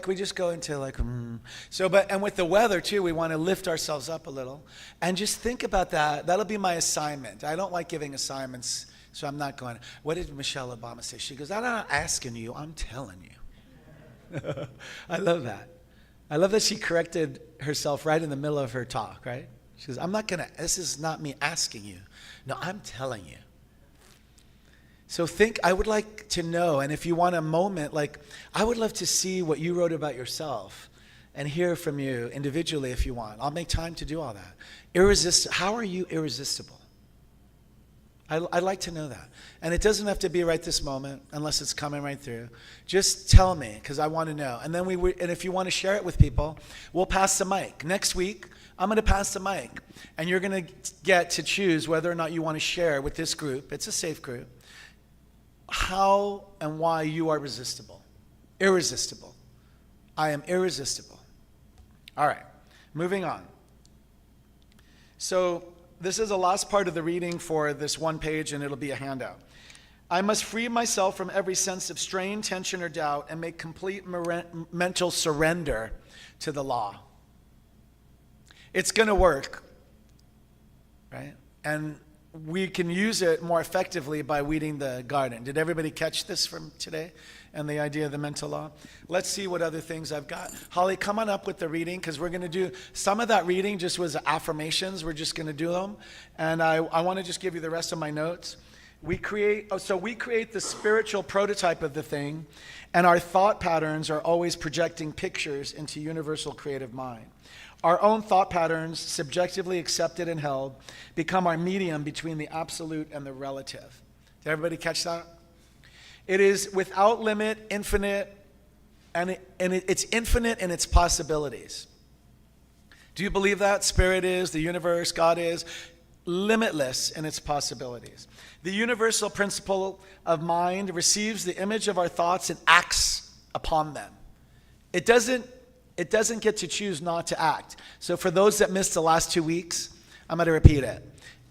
we just go into and with the weather too, we want to lift ourselves up a little and just think about that. That'll be my assignment. I don't like giving assignments, so I'm not going, what did Michelle Obama say? She goes, I'm not asking you, I'm telling you. I love that. I love that she corrected herself right in the middle of her talk, right? She goes, this is not me asking you. No, I'm telling you. So I would like to know, and if you want a moment, I would love to see what you wrote about yourself and hear from you individually if you want. I'll make time to do all that. How are you irresistible? I'd like to know that. And it doesn't have to be right this moment unless it's coming right through. Just tell me, because I want to know. And then and if you want to share it with people, we'll pass the mic. Next week, I'm going to pass the mic. And you're going to get to choose whether or not you want to share with this group. It's a safe group. How and why you are irresistible. I am irresistible. All right, moving on. So this is the last part of the reading for this one page, and it'll be a handout. I must free myself from every sense of strain, tension, or doubt, and make complete mental surrender to the law. It's going to work, right? And we can use it more effectively by weeding the garden. Did everybody catch this from today and the idea of the mental law? Let's see what other things I've got. Holly, come on up with the reading, because we're going to do some of that reading just was affirmations. We're just going to do them. And I want to just give you the rest of my notes. We create the spiritual prototype of the thing, and our thought patterns are always projecting pictures into universal creative mind. Our own thought patterns, subjectively accepted and held, become our medium between the absolute and the relative. Did everybody catch that? It is without limit, infinite, and it's infinite in its possibilities. Do you believe that? Spirit is, the universe, God is limitless in its possibilities. The universal principle of mind receives the image of our thoughts and acts upon them. It doesn't get to choose not to act. So for those that missed the last 2 weeks, I'm going to repeat it.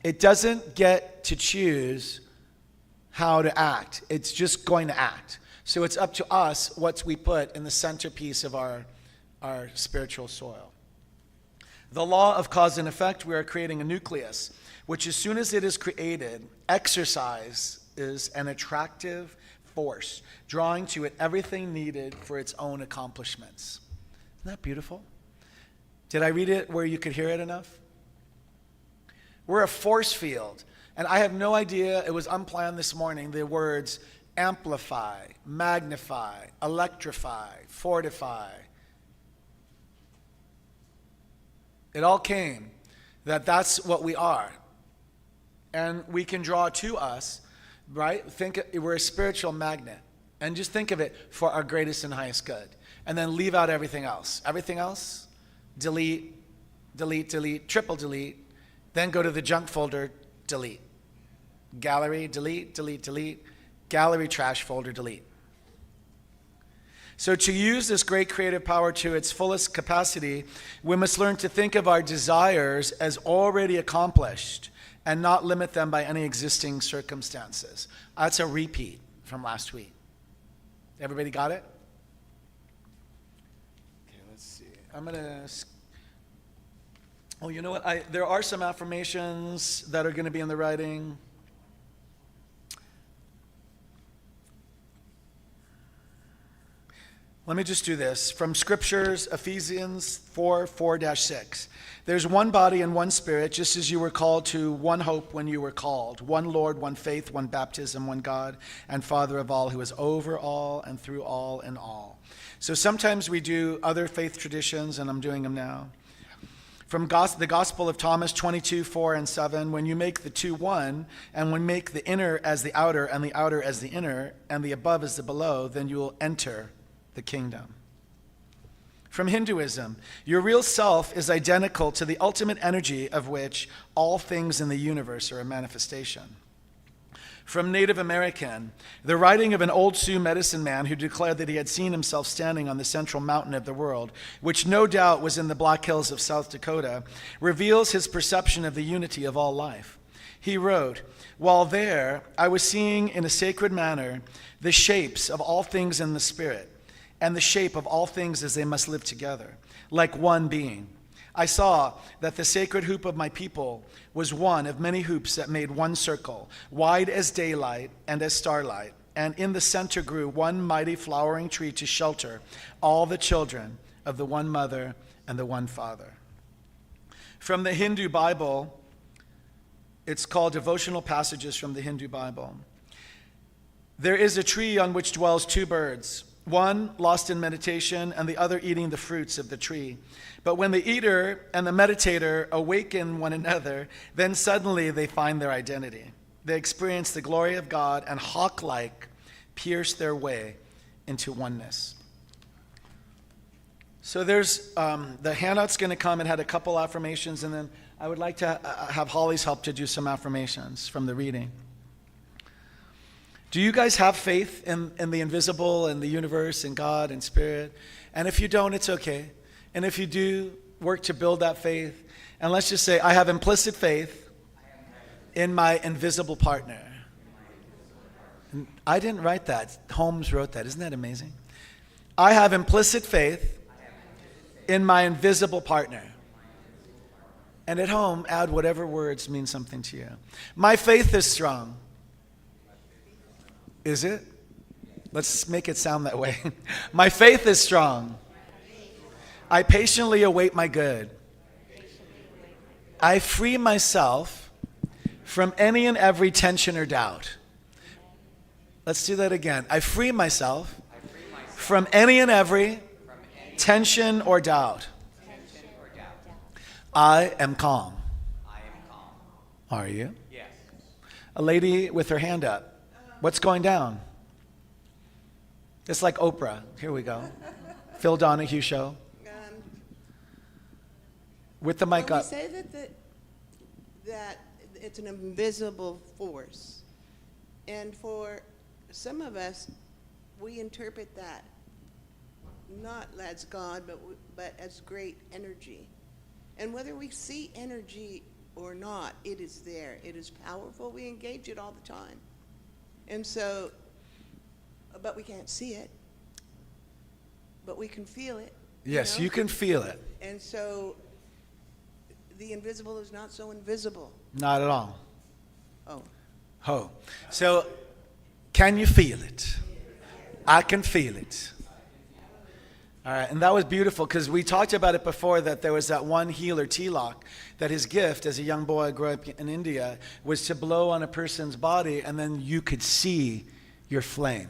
It doesn't get to choose how to act. It's just going to act. So it's up to us what we put in the centerpiece of our spiritual soil. The law of cause and effect, we are creating a nucleus, which as soon as it is created, exercises an attractive force, drawing to it everything needed for its own accomplishments. Isn't that beautiful? Did I read it where you could hear it enough? We're a force field. And I have no idea, it was unplanned this morning, the words amplify, magnify, electrify, fortify. It all came that that's what we are. And we can draw to us, right? We're a spiritual magnet. And just think of it for our greatest and highest good. And then leave out everything else. Everything else, delete, delete, delete, triple delete. Then go to the junk folder, delete. Gallery, delete, delete, delete. Gallery, trash folder, delete. So to use this great creative power to its fullest capacity, we must learn to think of our desires as already accomplished and not limit them by any existing circumstances. That's a repeat from last week. Everybody got it? Okay, let's see. I'm going to... Oh, you know what? There are some affirmations that are going to be in the writing. Let me just do this. From Scriptures, Ephesians 4:6. There's one body and one spirit, just as you were called to one hope when you were called. One Lord, one faith, one baptism, one God, and Father of all, who is over all and through all and all. So sometimes we do other faith traditions, and I'm doing them now. From the Gospel of Thomas 22:4-7, when you make the two one, and when you make the inner as the outer, and the outer as the inner, and the above as the below, then you will enter the kingdom. From Hinduism, your real self is identical to the ultimate energy of which all things in the universe are a manifestation. From Native American, the writing of an old Sioux medicine man who declared that he had seen himself standing on the central mountain of the world, which no doubt was in the Black Hills of South Dakota, reveals his perception of the unity of all life. He wrote, "While there, I was seeing in a sacred manner the shapes of all things in the spirit, and the shape of all things as they must live together, like one being. I saw that the sacred hoop of my people was one of many hoops that made one circle, wide as daylight and as starlight, and in the center grew one mighty flowering tree to shelter all the children of the one mother and the one father." From the Hindu Bible, it's called Devotional Passages from the Hindu Bible. There is a tree on which dwells two birds, one lost in meditation and the other eating the fruits of the tree. But when the eater and the meditator awaken one another, then suddenly they find their identity. They experience the glory of God and hawk-like pierce their way into oneness. So there's the handout's going to come. It had a couple affirmations, and then I would like to have Holly's help to do some affirmations from the reading. Do you guys have faith in the invisible and the universe and God and spirit? And if you don't, it's okay. And if you do, work to build that faith. And let's just say, I have implicit faith in my invisible partner. And I didn't write that. Holmes wrote that. Isn't that amazing? I have implicit faith in my invisible partner. And at home, add whatever words mean something to you. My faith is strong. Is it? Let's make it sound that way. My faith is strong. I patiently await my good. I free myself from any and every tension or doubt. Let's do that again. I free myself from any and every tension or doubt. I am calm. I am calm. Are you? Yes. A lady with her hand up. What's going down? It's like Oprah. Here we go. Phil Donahue show. With the mic Well, up. we say that it's an invisible force. And for some of us, we interpret that not as God, but as great energy. And whether we see energy or not, it is there. It is powerful. We engage it all the time. And so, but we can't see it. But we can feel it. Yes, know? you can feel it. And so, the invisible is not so invisible. Not at all. Oh. Ho. So, can you feel it? I can feel it. All right, and that was beautiful because we talked about it before, that there was that one healer, Tilak, that his gift as a young boy growing up in India was to blow on a person's body and then you could see your flame.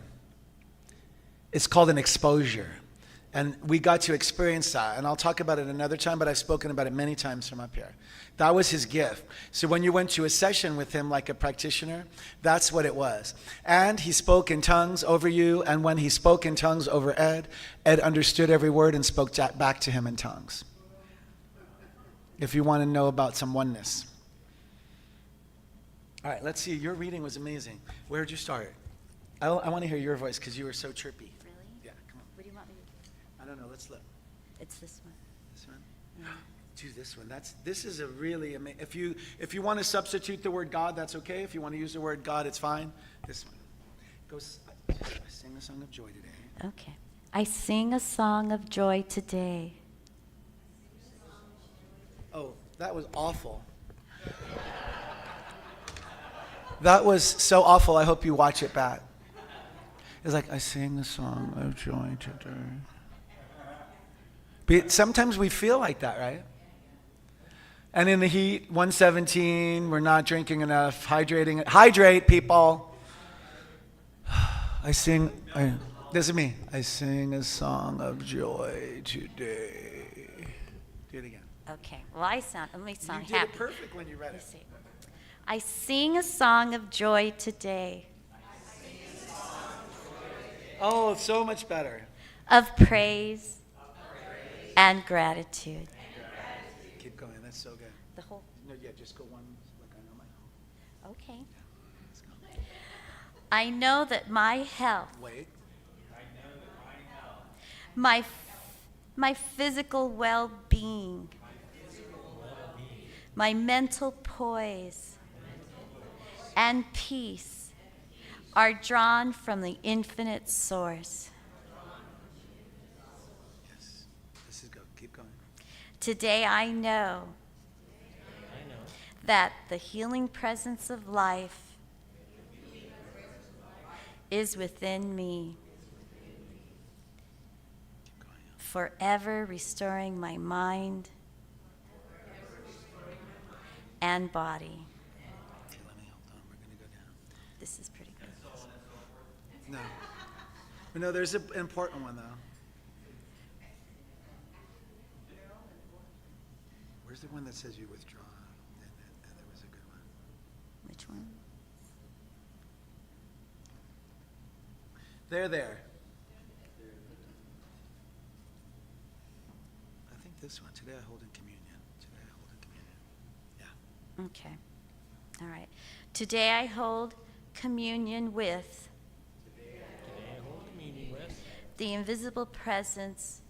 It's called an exposure. And we got to experience that. And I'll talk about it another time, but I've spoken about it many times from up here. That was his gift. So when you went to a session with him like a practitioner, that's what it was. And he spoke in tongues over you. And when he spoke in tongues over Ed, Ed understood every word and spoke back to him in tongues. If you want to know about some oneness. All right, let's see. Your reading was amazing. Where did you start? I want to hear your voice because you were so chirpy. Really? Yeah, come on. What do you want me to do? I don't know. Let's look. It's this one. This one? Do this one. This is a really amazing. If you want to substitute the word God, that's okay. If you want to use the word God, it's fine. This one. I sing a song of joy today. Okay. I sing a song of joy today. Oh, that was awful. That was so awful. I hope you watch it back. It's like, I sing a song of joy today. But sometimes we feel like that, right? And in the heat, 117, we're not drinking enough, hydrating. Hydrate, people. This is me. I sing a song of joy today. Do it again. Okay. Well, let me sound You did happy. it perfect when you read Let me it. see. I sing a song of joy today, Oh, it's so much better. of praise and gratitude. Keep going. That's so good. The whole. No, yeah, just go one. Like I know my. Okay. Let's go. I know that my health, Wait. my physical well-being, my mental poise, and peace are drawn from the infinite source. Yes. This is go. Keep going. Today I know that the healing presence of life is within me, Keep going. forever restoring my mind and body. Okay, let me hold on. We're gonna go down. This is pretty good. No. But no, there's an important one though. Where's the one that says you withdraw? There was a good one. Which one? There. I think this one. Today I hold in communion. Yeah. Okay. All right. Today I hold communion with the invisible presence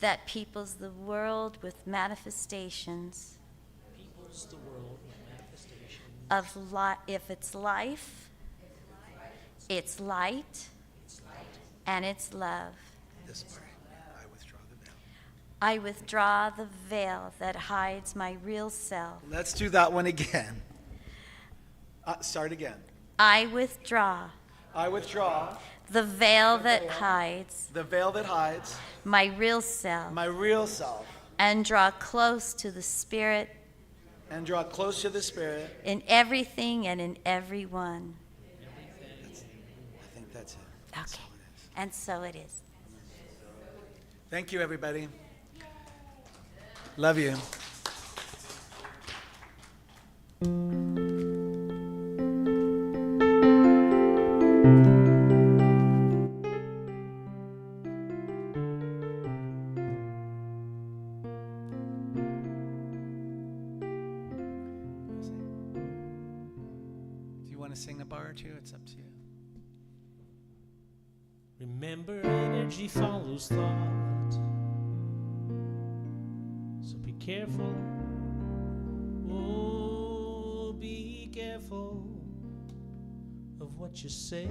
that peoples the world with manifestations of if it's life, it's light, and it's love. This part. I withdraw the veil. I withdraw the veil that hides my real self. Let's do that one again. Start again. I withdraw I withdraw the veil that hides the veil that hides my real self my real self and draw close to the Spirit and draw close to the Spirit. in everything and in everyone. I think that's it. That's Okay. all it is. And so it is. Thank you, everybody. Love you. Do you want to sing a bar or two? It's up to you. Remember, energy follows thought. So be careful. Oh, be careful of what you say.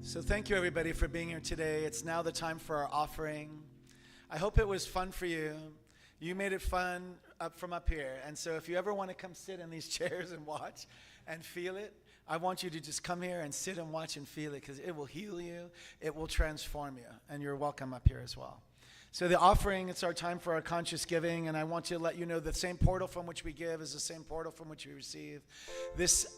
So thank you, everybody, for being here today. It's now the time for our offering. I hope it was fun for you. You made it fun from up here. And so if you ever want to come sit in these chairs and watch and feel it, I want you to just come here and sit and watch and feel it, because it will heal you. It will transform you. And you're welcome up here as well. So the offering, it's our time for our conscious giving, and I want to let you know the same portal from which we give is the same portal from which we receive. This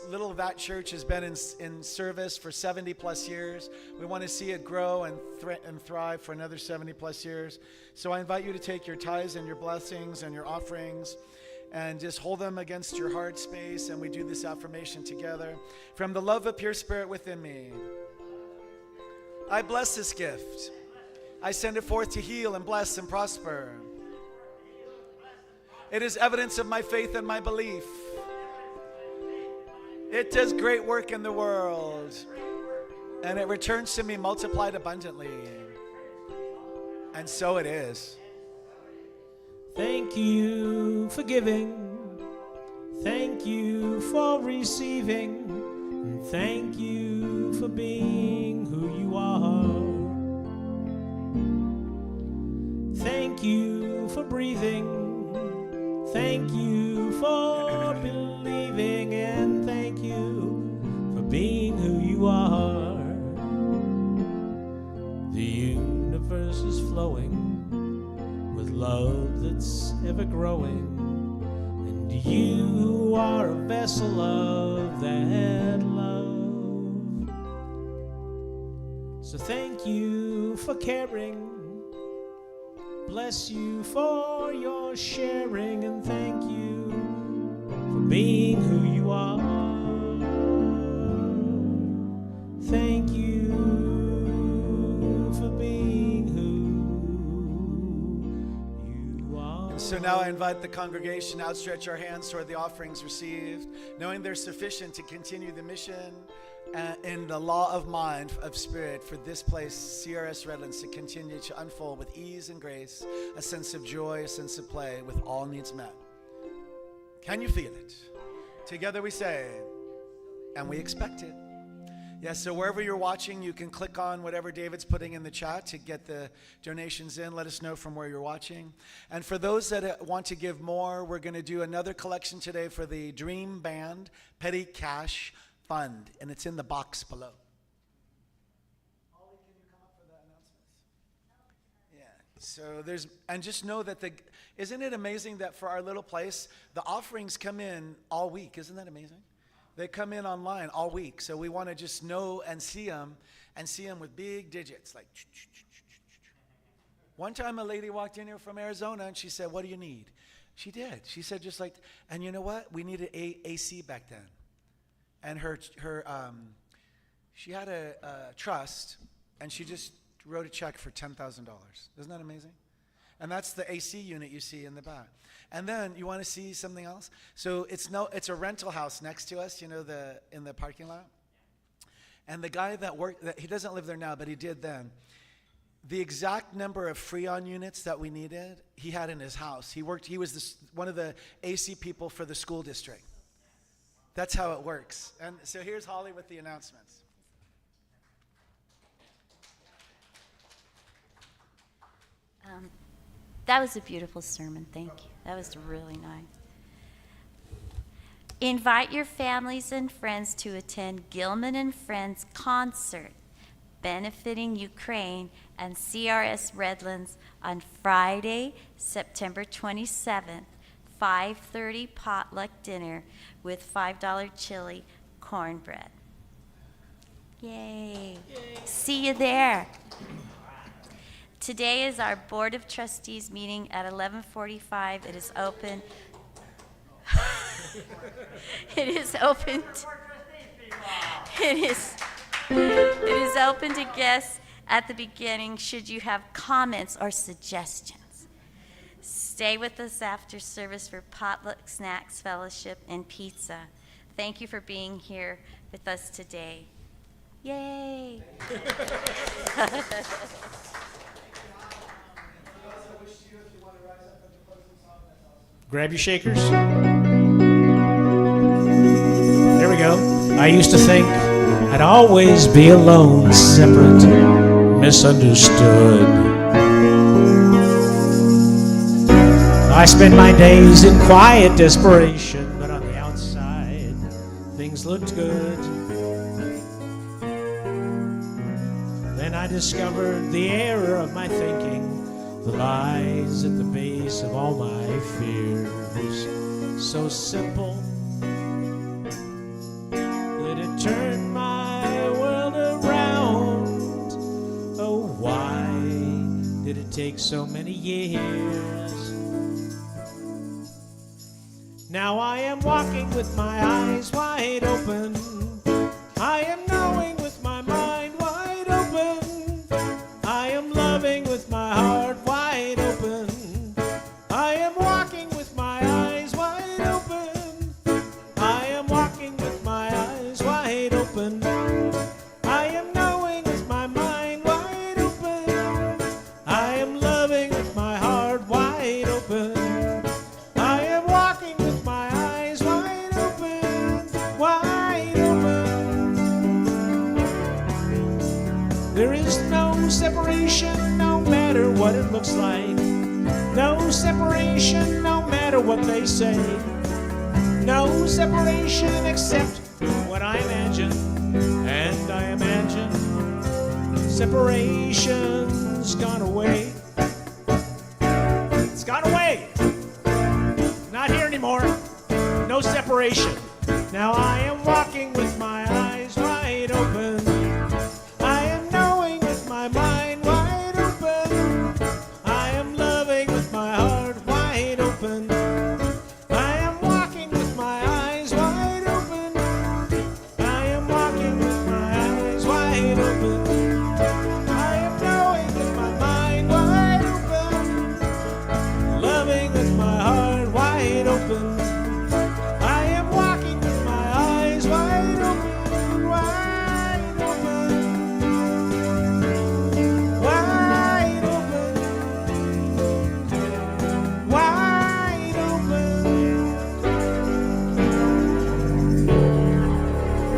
little vat church has been in service for 70 plus years. We want to see it grow and thrive for another 70 plus years. So I invite you to take your tithes and your blessings and your offerings and just hold them against your heart space, and we do this affirmation together. From the love of pure spirit within me, I bless this gift. I send it forth to heal and bless and prosper. It is evidence of my faith and my belief. It does great work in the world, and it returns to me multiplied abundantly. And so it is. Thank you for giving. Thank you for receiving. And thank you for being who you are. Thank you for breathing. Thank you for believing. And thank you for being who you are. The universe is flowing with love that's ever growing, and you are a vessel of that love. So thank you for caring. Bless you for your sharing, and thank you for being who you are. Thank you for being who you are. So now I invite the congregation to outstretch our hands toward the offerings received, knowing they're sufficient to continue the mission in the law of mind, of spirit, for this place, CRS Redlands, to continue to unfold with ease and grace, a sense of joy, a sense of play, with all needs met. Can you feel it? Together we say, and we expect it. Yes, so wherever you're watching, you can click on whatever David's putting in the chat to get the donations in. Let us know from where you're watching. And for those that want to give more, we're going to do another collection today for the Dream Band Petty Cash Fund, and it's in the box below. Ollie, can you come up for the announcements? Yeah. So and just know that isn't it amazing that for our little place, the offerings come in all week? Isn't that amazing? They come in online all week. So we want to just know and see them with big digits. Like, one time a lady walked in here from Arizona and she said, "What do you need?" She did. She said, just like, and you know what? We needed AC back then. And she had a trust, and she just wrote a check for $10,000. Isn't that amazing? And that's the AC unit you see in the back. And then you want to see something else? So it's a rental house next to us, in the parking lot. And the guy he doesn't live there now, but he did then. The exact number of Freon units that we needed, he had in his house. He was one of the AC people for the school district. That's how it works. And so here's Holly with the announcements. That was a beautiful sermon. Thank you. That was really nice. Invite your families and friends to attend Gilman and Friends concert benefiting Ukraine and CRS Redlands on Friday, September 27th. 5:30 potluck dinner with $5 chili cornbread. Yay. See you there. Today is our Board of Trustees meeting at 11:45. It is open. It is open. It is open to guests at the beginning should you have comments or suggestions. Stay with us after service for potluck snacks, fellowship, and pizza. Thank you for being here with us today. Yay! Grab your shakers. There we go. I used to think I'd always be alone, separate, misunderstood. I spend my days in quiet desperation, but on the outside, things looked good. Then I discovered the error of my thinking, the lies at the base of all my fears. So simple that it turned my world around. Oh, why did it take so many years? Now I am walking with my eyes wide open. I am knowing with my mind wide open. I am loving with my heart wide open. I am walking with my eyes wide open. I am walking with my eyes wide open. I am knowing with my mind wide open. I am loving with my heart wide open. I am walking with my eyes wide open, wide open. There is no separation, no matter what it looks like. No separation, no matter what they say. No separation except what I imagine. And I imagine separation's gone away. It's gone away. Not here anymore. No separation. Now I am walking with my eyes wide open. I am knowing with my mind wide open. I am loving with my heart wide open. I am walking with my eyes wide open. I am walking with my eyes wide open. I am knowing with my mind wide open. Loving with my heart wide open. I am walking with my eyes wide open, wide open, wide open, wide open.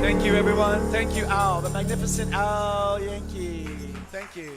Thank you, everyone. Thank you, Al, the magnificent Al Yankee. Thank you.